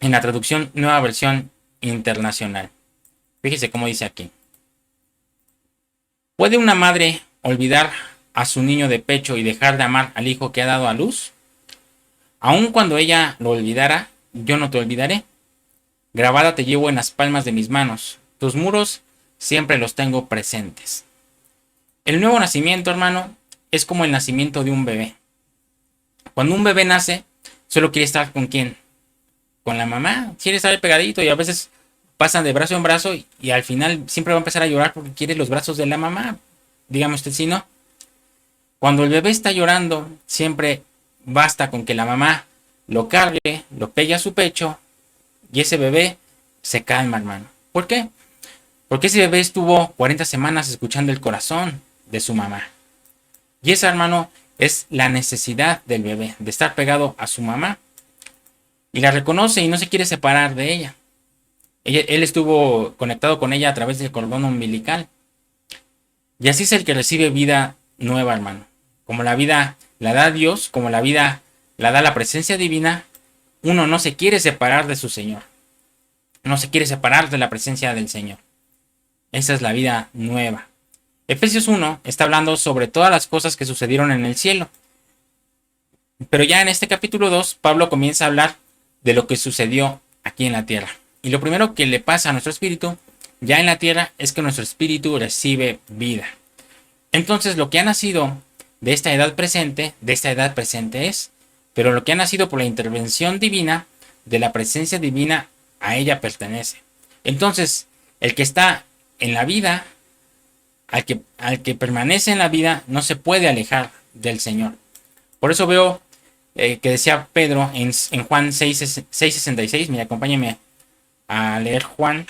Speaker 1: en la traducción Nueva Versión Internacional. Fíjese cómo dice aquí. ¿Puede una madre olvidar a su niño de pecho y dejar de amar al hijo que ha dado a luz? Aun cuando ella lo olvidara, yo no te olvidaré. Grabada te llevo en las palmas de mis manos. Tus muros siempre los tengo presentes. El nuevo nacimiento, hermano, es como el nacimiento de un bebé. Cuando un bebé nace, solo quiere estar ¿con quién? Con la mamá. Quiere estar pegadito y a veces pasan de brazo en brazo y al final siempre va a empezar a llorar porque quiere los brazos de la mamá. Dígame usted si no. Cuando el bebé está llorando, siempre basta con que la mamá lo cargue, lo pegue a su pecho y ese bebé se calma, hermano. ¿Por qué? Porque ese bebé estuvo 40 semanas escuchando el corazón de su mamá. Y esa, hermano, es la necesidad del bebé, de estar pegado a su mamá. Y la reconoce y no se quiere separar de ella. Él estuvo conectado con ella a través del cordón umbilical. Y así es el que recibe vida nueva, hermano. Como la vida la da Dios, como la vida la da la presencia divina, uno no se quiere separar de su Señor. No se quiere separar de la presencia del Señor. Esa es la vida nueva. Efesios 1 está hablando sobre todas las cosas que sucedieron en el cielo. Pero ya en este capítulo 2, Pablo comienza a hablar de lo que sucedió aquí en la tierra. Y lo primero que le pasa a nuestro espíritu, ya en la tierra, es que nuestro espíritu recibe vida. Entonces, lo que ha nacido de esta edad presente es, pero lo que ha nacido por la intervención divina, de la presencia divina, a ella pertenece. Entonces, el que está en la vida, al que permanece en la vida, no se puede alejar del Señor. Por eso veo que decía Pedro en Juan 6:66, mira, acompáñame a leer Juan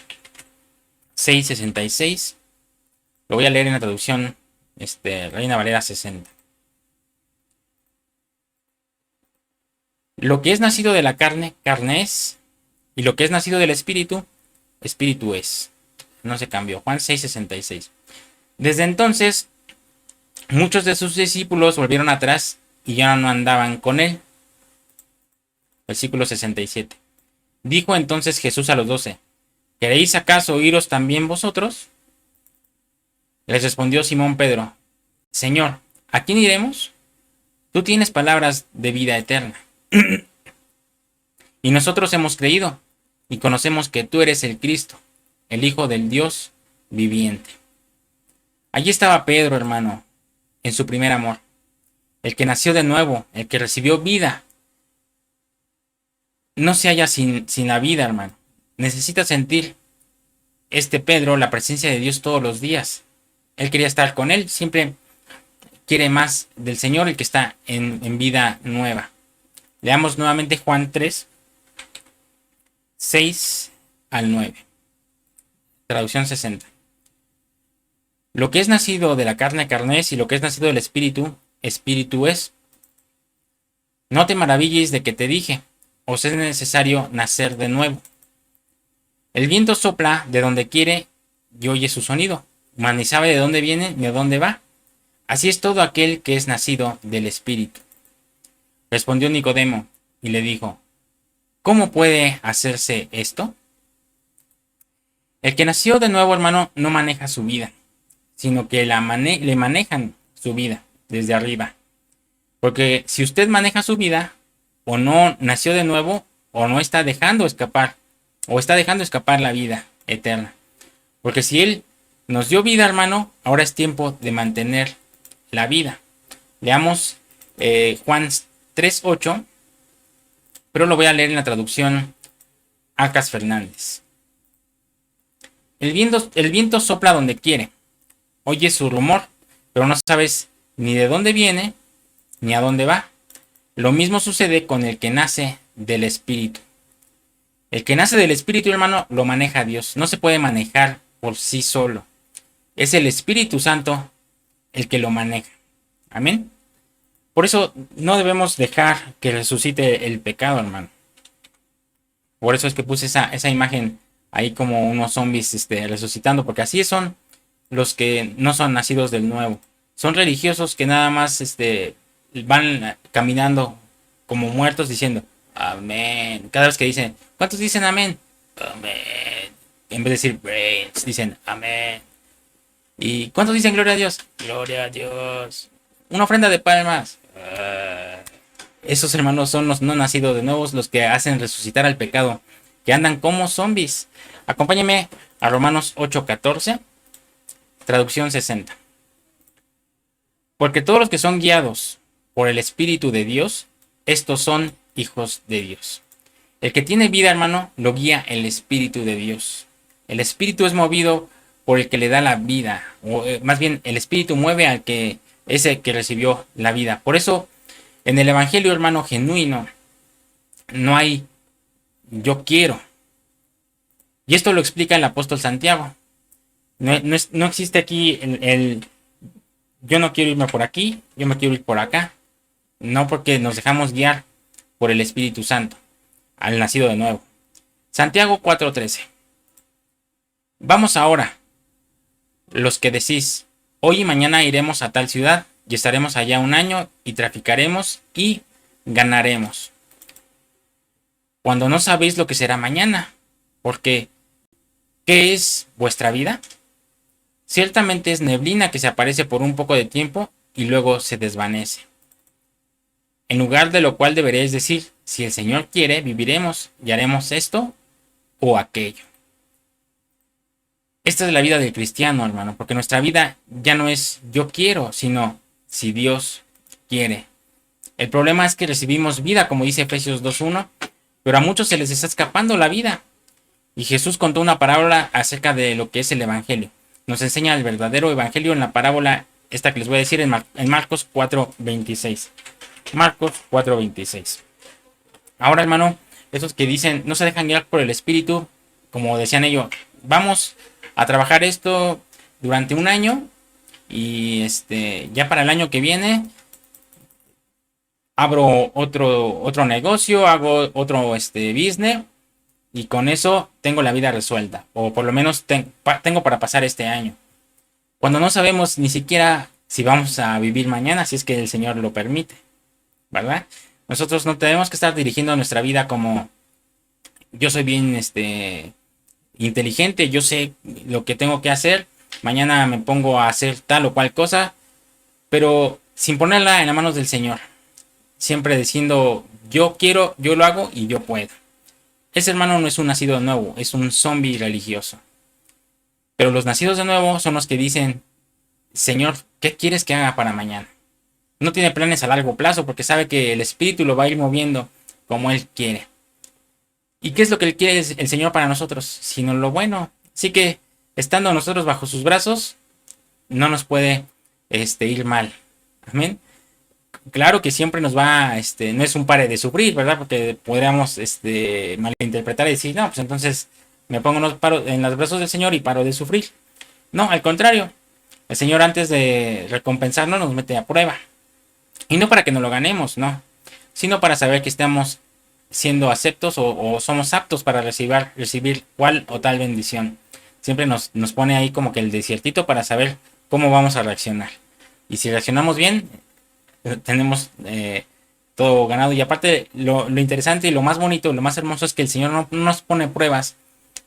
Speaker 1: 6:66. Lo voy a leer en la traducción Reina Valera 60. Lo que es nacido de la carne, carne es, y lo que es nacido del espíritu, espíritu es. No se cambió. Juan 6:66. Desde entonces, muchos de sus discípulos volvieron atrás y ya no andaban con él. Versículo 67. Dijo entonces Jesús a los 12: ¿Queréis acaso iros también vosotros? Les respondió Simón Pedro: Señor, ¿a quién iremos? Tú tienes palabras de vida eterna. Y nosotros hemos creído y conocemos que tú eres el Cristo, el Hijo del Dios viviente. Allí estaba Pedro, hermano, en su primer amor, el que nació de nuevo, el que recibió vida. No se halla sin la vida, hermano. Necesita sentir Pedro la presencia de Dios todos los días. Él quería estar con él, siempre quiere más del Señor, el que está en vida nueva. Leamos nuevamente Juan 3, 6 al 9. Traducción 60. Lo que es nacido de la carne, carne es, y lo que es nacido del espíritu, espíritu es. No te maravilles de que te dije, os es necesario nacer de nuevo. El viento sopla de donde quiere y oye su sonido, mas ni sabe de dónde viene ni a dónde va. Así es todo aquel que es nacido del espíritu. Respondió Nicodemo y le dijo: ¿Cómo puede hacerse esto? El que nació de nuevo, hermano, no maneja su vida, sino que le manejan su vida desde arriba. Porque si usted maneja su vida, o no nació de nuevo, o no está dejando escapar, o está dejando escapar la vida eterna. Porque si Él nos dio vida, hermano, ahora es tiempo de mantener la vida. Leamos Juan 3:8, pero lo voy a leer en la traducción Acas Fernández. El viento sopla donde quiere, oyes su rumor, pero no sabes ni de dónde viene ni a dónde va. Lo mismo sucede con el que nace del Espíritu. El que nace del Espíritu, hermano, lo maneja Dios. No se puede manejar por sí solo. Es el Espíritu Santo el que lo maneja. Amén. Por eso no debemos dejar que resucite el pecado, hermano. Por eso es que puse esa imagen ahí como unos zombies resucitando, porque así son los que no son nacidos del nuevo. Son religiosos que nada más van caminando como muertos diciendo amén. Cada vez que dicen, ¿cuántos dicen amén? Amén. En vez de decir brains, dicen amén. ¿Y cuántos dicen gloria a Dios? Gloria a Dios. Una ofrenda de palmas. Esos hermanos son los no nacidos de nuevos, los que hacen resucitar al pecado, que andan como zombies. Acompáñame a Romanos 8:14, traducción 60. Porque todos los que son guiados por el Espíritu de Dios, estos son hijos de Dios. El que tiene vida, hermano, lo guía el Espíritu de Dios. El Espíritu es movido por el que le da la vida, o más bien el Espíritu mueve al que ese que recibió la vida. Por eso, en el Evangelio, hermano, genuino, no hay yo quiero. Y esto lo explica el apóstol Santiago. No existe aquí el yo no quiero irme por aquí, yo me quiero ir por acá. No, porque nos dejamos guiar por el Espíritu Santo, al nacido de nuevo. Santiago 4:13. Vamos ahora, los que decís, hoy y mañana iremos a tal ciudad y estaremos allá un año y traficaremos y ganaremos. Cuando no sabéis lo que será mañana, porque ¿qué es vuestra vida? Ciertamente es neblina que se aparece por un poco de tiempo y luego se desvanece. En lugar de lo cual deberéis decir, si el Señor quiere, viviremos y haremos esto o aquello. Esta es la vida del cristiano, hermano, porque nuestra vida ya no es yo quiero, sino si Dios quiere. El problema es que recibimos vida, como dice Efesios 2:1, pero a muchos se les está escapando la vida. Y Jesús contó una parábola acerca de lo que es el Evangelio. Nos enseña el verdadero Evangelio en la parábola esta que les voy a decir en Marcos 4:26. Marcos 4:26. Ahora, hermano, esos que dicen no se dejan guiar por el Espíritu, como decían ellos, vamos a trabajar esto durante un año y ya para el año que viene abro otro negocio, hago otro business y con eso tengo la vida resuelta, o por lo menos tengo para pasar este año. Cuando no sabemos ni siquiera si vamos a vivir mañana, si es que el Señor lo permite, ¿verdad? Nosotros no tenemos que estar dirigiendo nuestra vida como yo soy bien inteligente, yo sé lo que tengo que hacer, mañana me pongo a hacer tal o cual cosa, pero sin ponerla en las manos del Señor. Siempre diciendo yo quiero, yo lo hago y yo puedo. Ese hermano no es un nacido de nuevo, es un zombie religioso. Pero los nacidos de nuevo son los que dicen, Señor, ¿qué quieres que haga para mañana? No tiene planes a largo plazo porque sabe que el Espíritu lo va a ir moviendo como Él quiere. ¿Y qué es lo que Él quiere el Señor para nosotros? Sino lo bueno. Así que, estando nosotros bajo sus brazos, no nos puede ir mal. Amén. Claro que siempre nos va, no es un pare de sufrir, ¿verdad? Porque podríamos malinterpretar y decir, no, pues entonces me pongo en los brazos del Señor y paro de sufrir. No, al contrario. El Señor antes de recompensarnos nos mete a prueba. Y no para que nos lo ganemos, no. Sino para saber que estamos siendo aceptos o somos aptos para recibir cual o tal bendición. Siempre nos pone ahí como que el desiertito para saber cómo vamos a reaccionar. Y si reaccionamos bien, tenemos todo ganado. Y aparte, lo interesante y lo más bonito, lo más hermoso es que el Señor no nos pone pruebas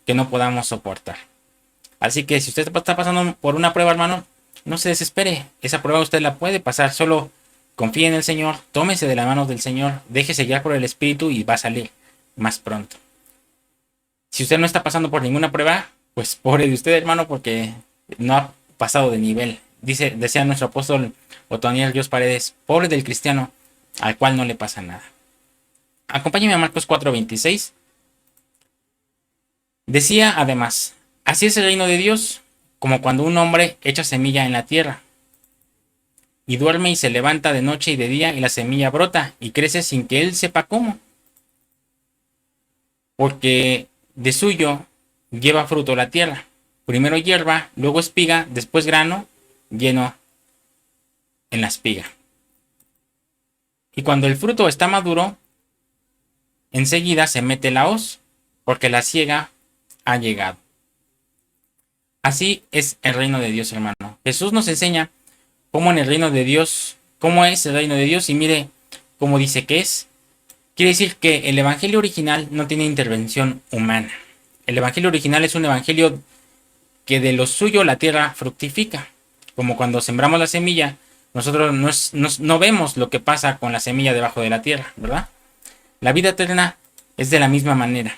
Speaker 1: que no podamos soportar. Así que si usted está pasando por una prueba, hermano, no se desespere. Esa prueba usted la puede pasar. Solo confíe en el Señor, tómese de las manos del Señor, déjese guiar por el Espíritu y va a salir más pronto. Si usted no está pasando por ninguna prueba, pues pobre de usted, hermano, porque no ha pasado de nivel. Decía nuestro apóstol Otoniel Dios Paredes, pobre del cristiano al cual no le pasa nada. Acompáñeme a Marcos 4:26. Decía además, así es el reino de Dios, como cuando un hombre echa semilla en la tierra, y duerme y se levanta de noche y de día, y la semilla brota y crece sin que él sepa cómo. Porque de suyo lleva fruto la tierra. Primero hierba, luego espiga, después grano, lleno en la espiga. Y cuando el fruto está maduro, enseguida se mete la hoz, porque la siega ha llegado. Así es el reino de Dios, hermano. Jesús nos enseña cómo en el reino de Dios, cómo es el reino de Dios, y mire cómo dice que es. Quiere decir que el evangelio original no tiene intervención humana. El evangelio original es un evangelio que de lo suyo la tierra fructifica. Como cuando sembramos la semilla, nosotros no vemos lo que pasa con la semilla debajo de la tierra, ¿verdad? La vida eterna es de la misma manera.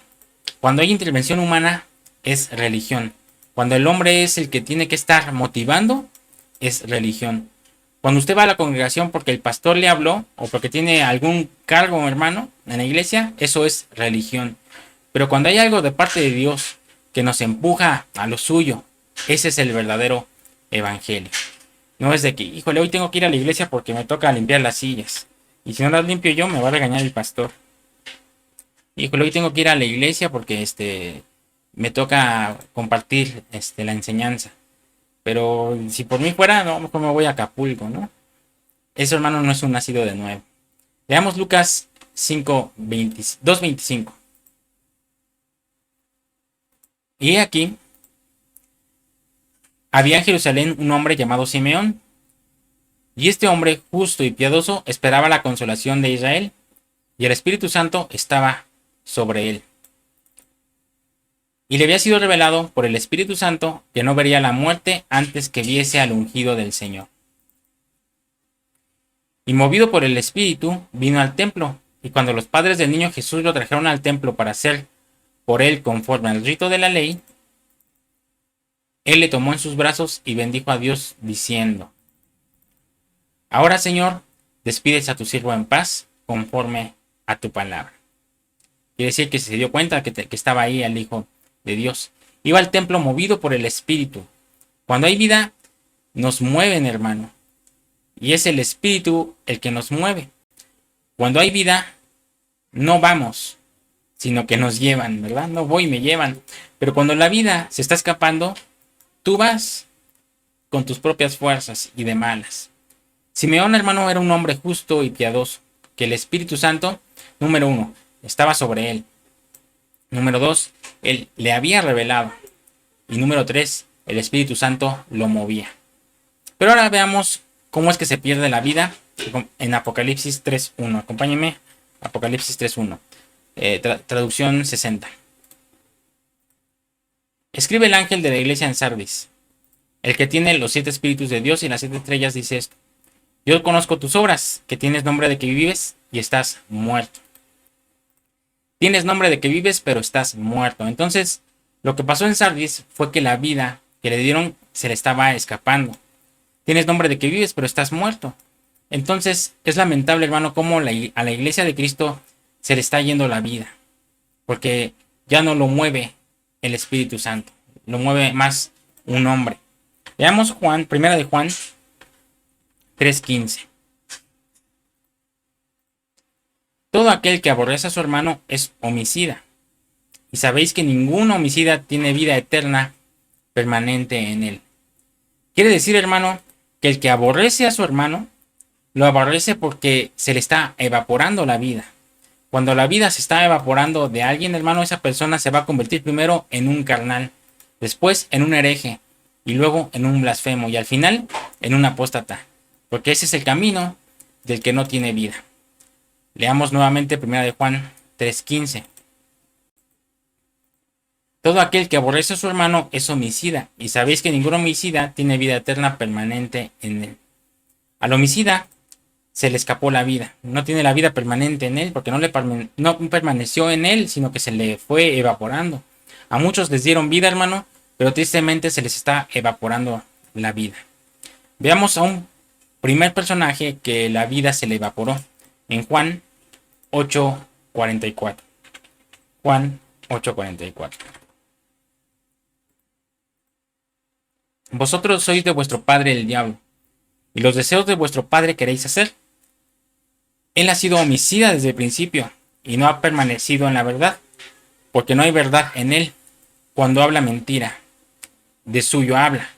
Speaker 1: Cuando hay intervención humana, es religión. Cuando el hombre es el que tiene que estar motivando, es religión. Cuando usted va a la congregación porque el pastor le habló o porque tiene algún cargo, hermano, en la iglesia, eso es religión. Pero cuando hay algo de parte de Dios que nos empuja a lo suyo, ese es el verdadero evangelio. No es de que, híjole, hoy tengo que ir a la iglesia porque me toca limpiar las sillas. Y si no las limpio yo, me va a regañar el pastor. Híjole, hoy tengo que ir a la iglesia porque me toca compartir la enseñanza. Pero si por mí fuera, no, mejor me voy a Acapulco, ¿no? Eso, hermano, no es un nacido de nuevo. Leamos Lucas 2:25. Y aquí había en Jerusalén un hombre llamado Simeón. Y este hombre, justo y piadoso, esperaba la consolación de Israel. Y el Espíritu Santo estaba sobre él. Y le había sido revelado por el Espíritu Santo que no vería la muerte antes que viese al ungido del Señor. Y movido por el Espíritu, vino al templo. Y cuando los padres del niño Jesús lo trajeron al templo para hacer por él conforme al rito de la ley, él le tomó en sus brazos y bendijo a Dios diciendo: Ahora, Señor, despides a tu siervo en paz conforme a tu palabra. Quiere decir que se dio cuenta que estaba ahí el Hijo de Dios. Iba al templo movido por el Espíritu. Cuando hay vida, nos mueven, hermano. Y es el Espíritu el que nos mueve. Cuando hay vida, no vamos, sino que nos llevan, ¿verdad? No voy, me llevan. Pero cuando la vida se está escapando, tú vas con tus propias fuerzas y de malas. Simeón, hermano, era un hombre justo y piadoso, que el Espíritu Santo, número 1, estaba sobre él. Número 2, él le había revelado. Y número 3, el Espíritu Santo lo movía. Pero ahora veamos cómo es que se pierde la vida en Apocalipsis 3.1. Acompáñenme, Apocalipsis 3.1. Traducción 60. Escribe el ángel de la iglesia en Sardis, el que tiene los 7 espíritus de Dios y las 7 estrellas, dice esto: Yo conozco tus obras, que tienes nombre de que vives y estás muerto. Tienes nombre de que vives, pero estás muerto. Entonces, lo que pasó en Sardis fue que la vida que le dieron se le estaba escapando. Tienes nombre de que vives, pero estás muerto. Entonces, es lamentable, hermano, cómo a la iglesia de Cristo se le está yendo la vida. Porque ya no lo mueve el Espíritu Santo. Lo mueve más un hombre. Veamos primera de Juan 3:15. Todo aquel que aborrece a su hermano es homicida. Y sabéis que ningún homicida tiene vida eterna permanente en él. Quiere decir, hermano, que el que aborrece a su hermano, lo aborrece porque se le está evaporando la vida. Cuando la vida se está evaporando de alguien, hermano, esa persona se va a convertir primero en un carnal, después en un hereje, y luego en un blasfemo, y al final en un apóstata. Porque ese es el camino del que no tiene vida. Leamos nuevamente 1 de Juan 3:15. Todo aquel que aborrece a su hermano es homicida, y sabéis que ningún homicida tiene vida eterna permanente en él. Al homicida se le escapó la vida, no tiene la vida permanente en él, porque no permaneció en él, sino que se le fue evaporando. A muchos les dieron vida, hermano, pero tristemente se les está evaporando la vida. Veamos a un primer personaje que la vida se le evaporó, en Juan 8:44. Juan 8:44. Vosotros sois de vuestro padre el diablo, y los deseos de vuestro padre queréis hacer. Él ha sido homicida desde el principio, y no ha permanecido en la verdad, porque no hay verdad en él. Cuando habla mentira, de suyo habla,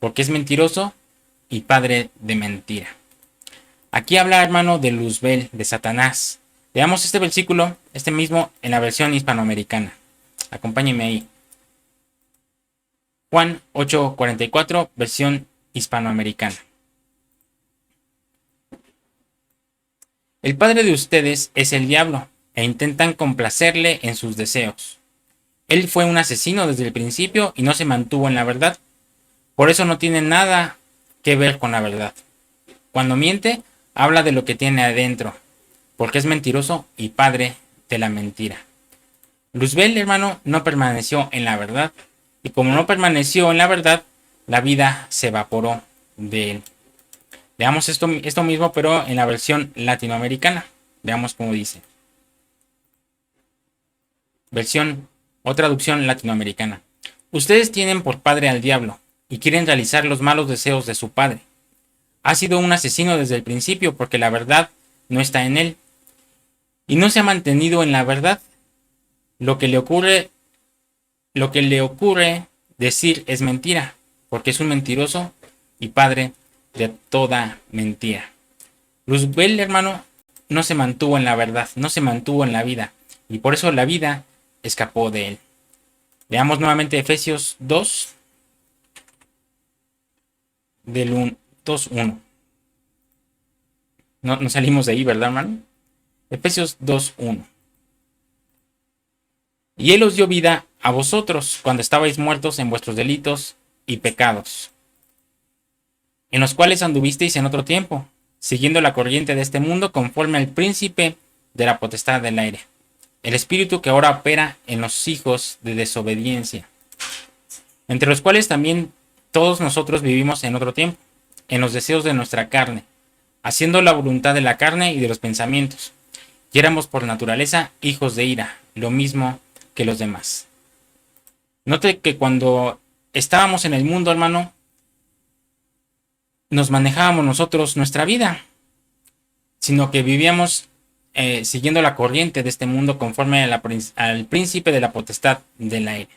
Speaker 1: porque es mentiroso y padre de mentira. Aquí habla, hermano, de Luzbel, de Satanás. Veamos este versículo, este mismo, en la versión hispanoamericana. Acompáñenme ahí. Juan 8:44, versión hispanoamericana. El padre de ustedes es el diablo, e intentan complacerle en sus deseos. Él fue un asesino desde el principio y no se mantuvo en la verdad. Por eso no tiene nada que ver con la verdad. cuando miente, habla de lo que tiene adentro, porque es mentiroso y padre de la mentira. Luzbel, hermano, no permaneció en la verdad, y como no permaneció en la verdad, la vida se evaporó de él. Veamos esto mismo, pero en la versión latinoamericana. Veamos cómo dice. Versión o traducción latinoamericana. Ustedes tienen por padre al diablo y quieren realizar los malos deseos de su padre. Ha sido un asesino desde el principio porque la verdad no está en él y no se ha mantenido en la verdad. Lo que le ocurre decir es mentira, porque es un mentiroso y padre de toda mentira. Luzbel, hermano, no se mantuvo en la verdad, no se mantuvo en la vida, y por eso la vida escapó de él. Veamos nuevamente Efesios 2, del 2:1. No salimos de ahí, ¿verdad, hermano? Efesios 2:1. Y él os dio vida a vosotros cuando estabais muertos en vuestros delitos y pecados, en los cuales anduvisteis en otro tiempo, siguiendo la corriente de este mundo conforme al príncipe de la potestad del aire, el espíritu que ahora opera en los hijos de desobediencia, entre los cuales también todos nosotros vivimos en otro tiempo, en los deseos de nuestra carne, haciendo la voluntad de la carne y de los pensamientos, y éramos por naturaleza hijos de ira, lo mismo que los demás. Note que cuando estábamos en el mundo, hermano, nos manejábamos nosotros nuestra vida, sino que vivíamos siguiendo la corriente de este mundo conforme al príncipe de la potestad del aire.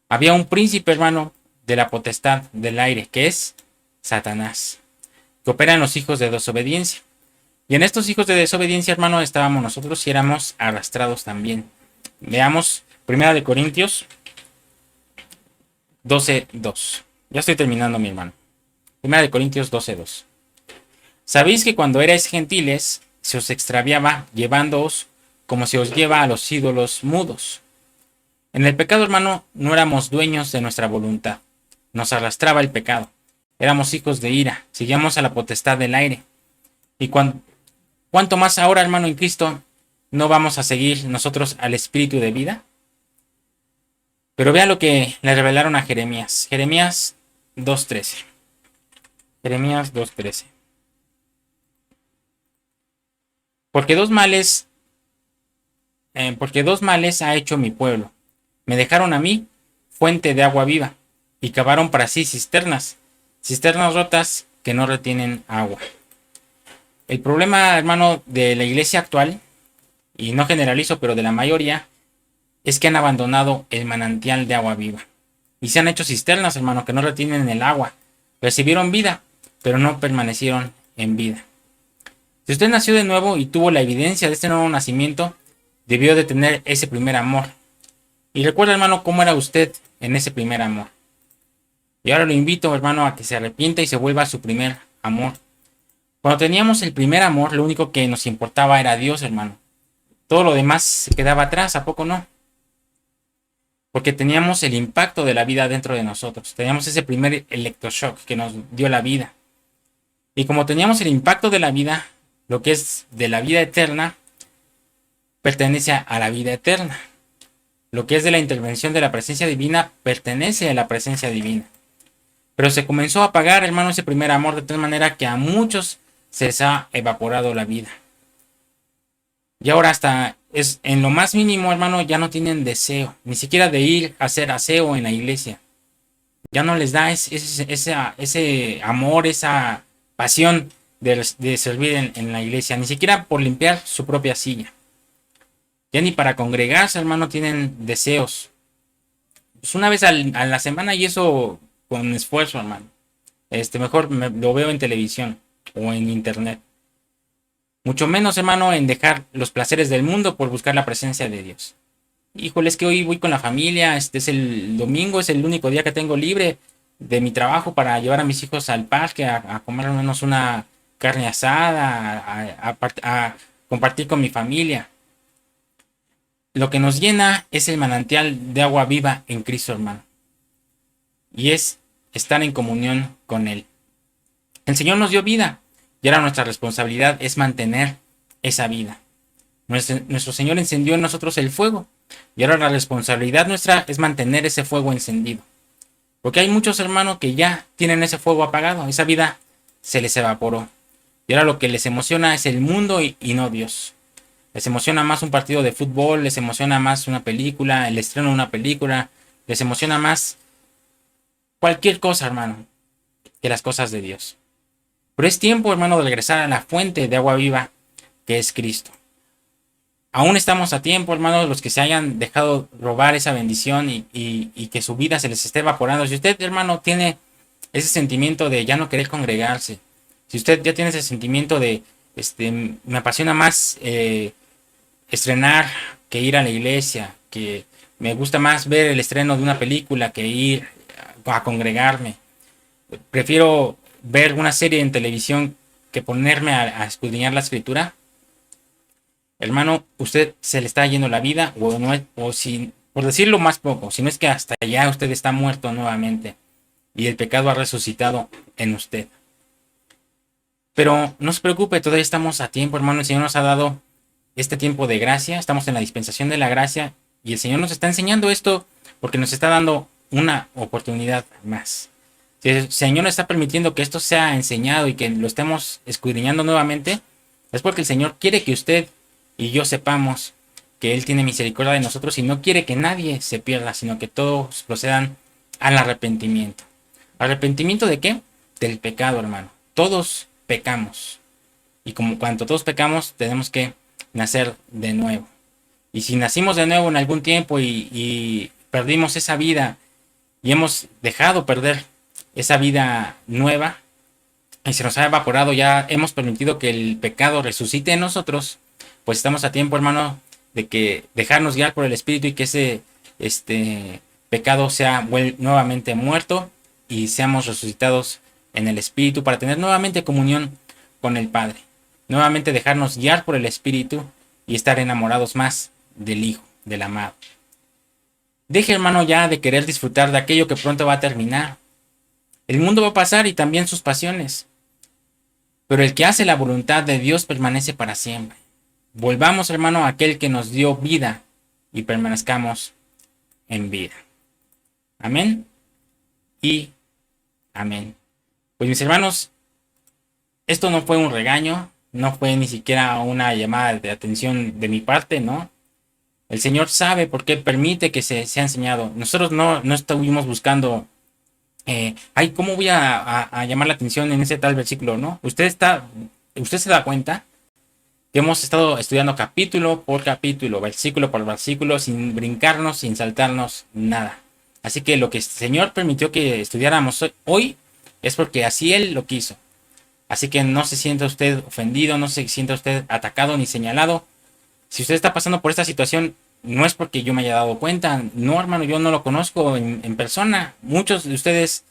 Speaker 1: Había un príncipe, hermano, de la potestad del aire, que es Satanás, que opera en los hijos de desobediencia. Y en estos hijos de desobediencia, hermano, estábamos nosotros y éramos arrastrados también. Veamos 1 Corintios 12:2. Ya estoy terminando, mi hermano. 1 Corintios 12:2. Sabéis que cuando erais gentiles, se os extraviaba llevándoos como se os lleva a los ídolos mudos. En el pecado, hermano, no éramos dueños de nuestra voluntad. Nos arrastraba el pecado. Éramos hijos de ira. Seguíamos a la potestad del aire. Y cuanto más ahora, hermano, en Cristo, no vamos a seguir nosotros al espíritu de vida. Pero vea lo que le revelaron a Jeremías. Jeremías 2:13. Jeremías 2:13. Porque dos males ha hecho mi pueblo. Me dejaron a mí fuente de agua viva y cavaron para sí cisternas rotas que no retienen agua. El problema, hermano, de la iglesia actual, y no generalizo, pero de la mayoría, es que han abandonado el manantial de agua viva. Y se han hecho cisternas, hermano, que no retienen el agua. Recibieron vida, pero no permanecieron en vida. Si usted nació de nuevo y tuvo la evidencia de este nuevo nacimiento, debió de tener ese primer amor. Y recuerda, hermano, cómo era usted en ese primer amor. Y ahora lo invito, hermano, a que se arrepienta y se vuelva a su primer amor. Cuando teníamos el primer amor, lo único que nos importaba era Dios, hermano. Todo lo demás se quedaba atrás, ¿a poco no? Porque teníamos el impacto de la vida dentro de nosotros. Teníamos ese primer electroshock que nos dio la vida. Y como teníamos el impacto de la vida, lo que es de la vida eterna, pertenece a la vida eterna. Lo que es de la intervención de la presencia divina, pertenece a la presencia divina. Pero se comenzó a apagar, hermano, ese primer amor de tal manera que a muchos se les ha evaporado la vida. Y ahora hasta es en lo más mínimo, hermano, ya no tienen deseo, ni siquiera de ir a hacer aseo en la iglesia. Ya no les da ese amor, esa pasión de servir en la iglesia, ni siquiera por limpiar su propia silla. Ya ni para congregarse, hermano, tienen deseos. Pues una vez a la semana y eso con esfuerzo, hermano. Mejor lo veo en televisión o en internet. Mucho menos, hermano, en dejar los placeres del mundo por buscar la presencia de Dios. Híjole, es que hoy voy con la familia, es el domingo, es el único día que tengo libre de mi trabajo para llevar a mis hijos al parque a comer al menos una carne asada, a compartir con mi familia. Lo que nos llena es el manantial de agua viva en Cristo, hermano. Y es estar en comunión con Él. El Señor nos dio vida, Y ahora nuestra responsabilidad es mantener esa vida. Nuestro Señor encendió en nosotros el fuego. Y ahora la responsabilidad nuestra es mantener ese fuego encendido. Porque hay muchos hermanos que ya tienen ese fuego apagado. Esa vida se les evaporó. Y ahora lo que les emociona es el mundo y no Dios. Les emociona más un partido de fútbol, les emociona más una película, el estreno de una película, les emociona más cualquier cosa, hermano, que las cosas de Dios. Pero es tiempo, hermano, de regresar a la fuente de agua viva que es Cristo. Aún estamos a tiempo, hermanos, los que se hayan dejado robar esa bendición y que su vida se les esté evaporando. Si usted, hermano, tiene ese sentimiento de ya no querer congregarse, si usted ya tiene ese sentimiento de, me apasiona más estrenar que ir a la iglesia, que me gusta más ver el estreno de una película que ir a congregarme, prefiero ver una serie en televisión que ponerme a escudriñar la escritura, hermano, usted se le está yendo la vida, o no es, o si, por decirlo más poco, si no es que hasta ya usted está muerto nuevamente y el pecado ha resucitado en usted. Pero no se preocupe, todavía estamos a tiempo, hermano. El Señor nos ha dado este tiempo de gracia, estamos en la dispensación de la gracia y el Señor nos está enseñando esto porque nos está dando una oportunidad más. Si el Señor nos está permitiendo que esto sea enseñado y que lo estemos escudriñando nuevamente, es porque el Señor quiere que usted y yo sepamos que Él tiene misericordia de nosotros y no quiere que nadie se pierda, sino que todos procedan al arrepentimiento. ¿Arrepentimiento de qué? Del pecado, hermano. Todos pecamos. Y como cuando todos pecamos, tenemos que nacer de nuevo. Y si nacimos de nuevo en algún tiempo y perdimos esa vida y hemos dejado perder esa vida nueva y se nos ha evaporado, ya hemos permitido que el pecado resucite en nosotros, pues estamos a tiempo, hermano, de que dejarnos guiar por el Espíritu y que ese pecado sea nuevamente muerto y seamos resucitados en el Espíritu para tener nuevamente comunión con el Padre. Nuevamente dejarnos guiar por el Espíritu y estar enamorados más del Hijo, del amado. Deje, hermano, ya de querer disfrutar de aquello que pronto va a terminar. El mundo va a pasar y también sus pasiones. Pero el que hace la voluntad de Dios permanece para siempre. Volvamos, hermano, a aquel que nos dio vida y permanezcamos en vida. Amén y amén. Pues mis hermanos, esto no fue un regaño, no fue ni siquiera una llamada de atención de mi parte, ¿no? El Señor sabe por qué permite que se sea enseñado. Nosotros no estuvimos buscando, ¿cómo voy a llamar la atención en ese tal versículo, no? Usted se da cuenta que hemos estado estudiando capítulo por capítulo, versículo por versículo, sin brincarnos, sin saltarnos nada. Así que lo que el Señor permitió que estudiáramos hoy es porque así Él lo quiso. Así que no se sienta usted ofendido, no se sienta usted atacado ni señalado. Si usted está pasando por esta situación, no es porque yo me haya dado cuenta. No, hermano, yo no lo conozco en persona. Muchos de ustedes,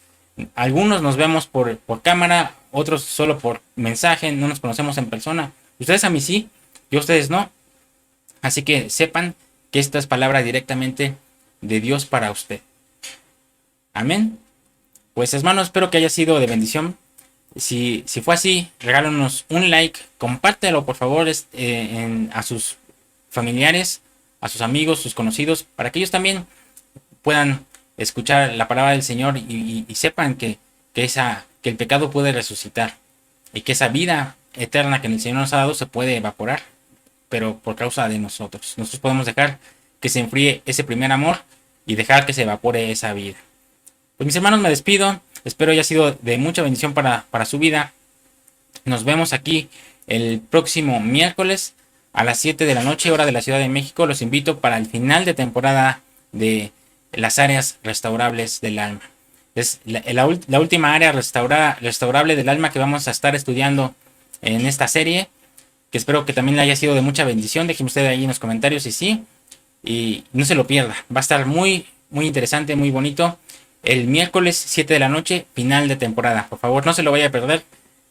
Speaker 1: algunos nos vemos por cámara, otros solo por mensaje, no nos conocemos en persona. Ustedes a mí sí, y ustedes no. Así que sepan que esta es palabra directamente de Dios para usted. Amén. Pues hermanos, espero que haya sido de bendición. Si fue así, regálanos un like, compártelo por favor a sus familiares, a sus amigos, sus conocidos, para que ellos también puedan escuchar la palabra del Señor y sepan que el pecado puede resucitar y que esa vida eterna que el Señor nos ha dado se puede evaporar, pero por causa de nosotros. Nosotros podemos dejar que se enfríe ese primer amor y dejar que se evapore esa vida. Pues mis hermanos, me despido. Espero haya sido de mucha bendición para su vida. Nos vemos aquí el próximo miércoles a las 7 de la noche, hora de la Ciudad de México. Los invito para el final de temporada de las áreas restaurables del alma. Es la última área restaurable del alma que vamos a estar estudiando en esta serie, que espero que también le haya sido de mucha bendición. Déjenme usted ahí en los comentarios si sí, y no se lo pierda. Va a estar muy, muy interesante, muy bonito. El miércoles 7 de la noche, final de temporada. Por favor, no se lo vaya a perder,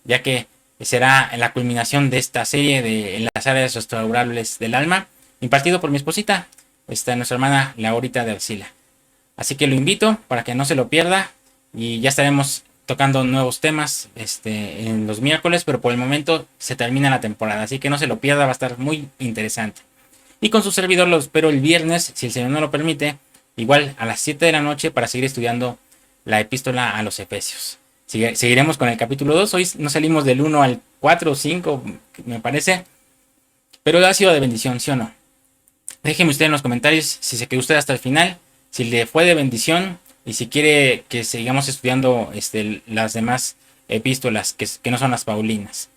Speaker 1: ya que será la culminación de esta serie de las áreas restaurables del alma, impartido por mi esposita, nuestra hermana Laurita de Arcila. Así que lo invito para que no se lo pierda y ya estaremos tocando nuevos temas en los miércoles, pero por el momento se termina la temporada, así que no se lo pierda, va a estar muy interesante. Y con su servidor lo espero el viernes, si el Señor no lo permite, igual a las 7 de la noche para seguir estudiando la epístola a los Efesios. Seguiremos con el capítulo 2, hoy no salimos del 1 al 4 o 5, me parece, pero ha sido de bendición, ¿sí o no? Déjeme usted en los comentarios si se quedó usted hasta el final, si le fue de bendición y si quiere que sigamos estudiando las demás epístolas que no son las Paulinas.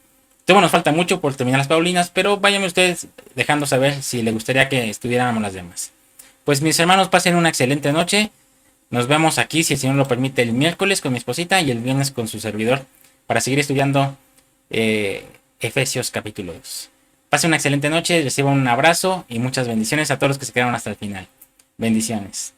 Speaker 1: Todavía nos falta mucho por terminar las Paulinas, pero váyanme ustedes dejando saber si le gustaría que estudiáramos las demás. Pues mis hermanos, pasen una excelente noche. Nos vemos aquí, si el Señor lo permite, el miércoles con mi esposita y el viernes con su servidor para seguir estudiando Efesios capítulo 2. Pasen una excelente noche, reciban un abrazo y muchas bendiciones a todos los que se quedaron hasta el final. Bendiciones.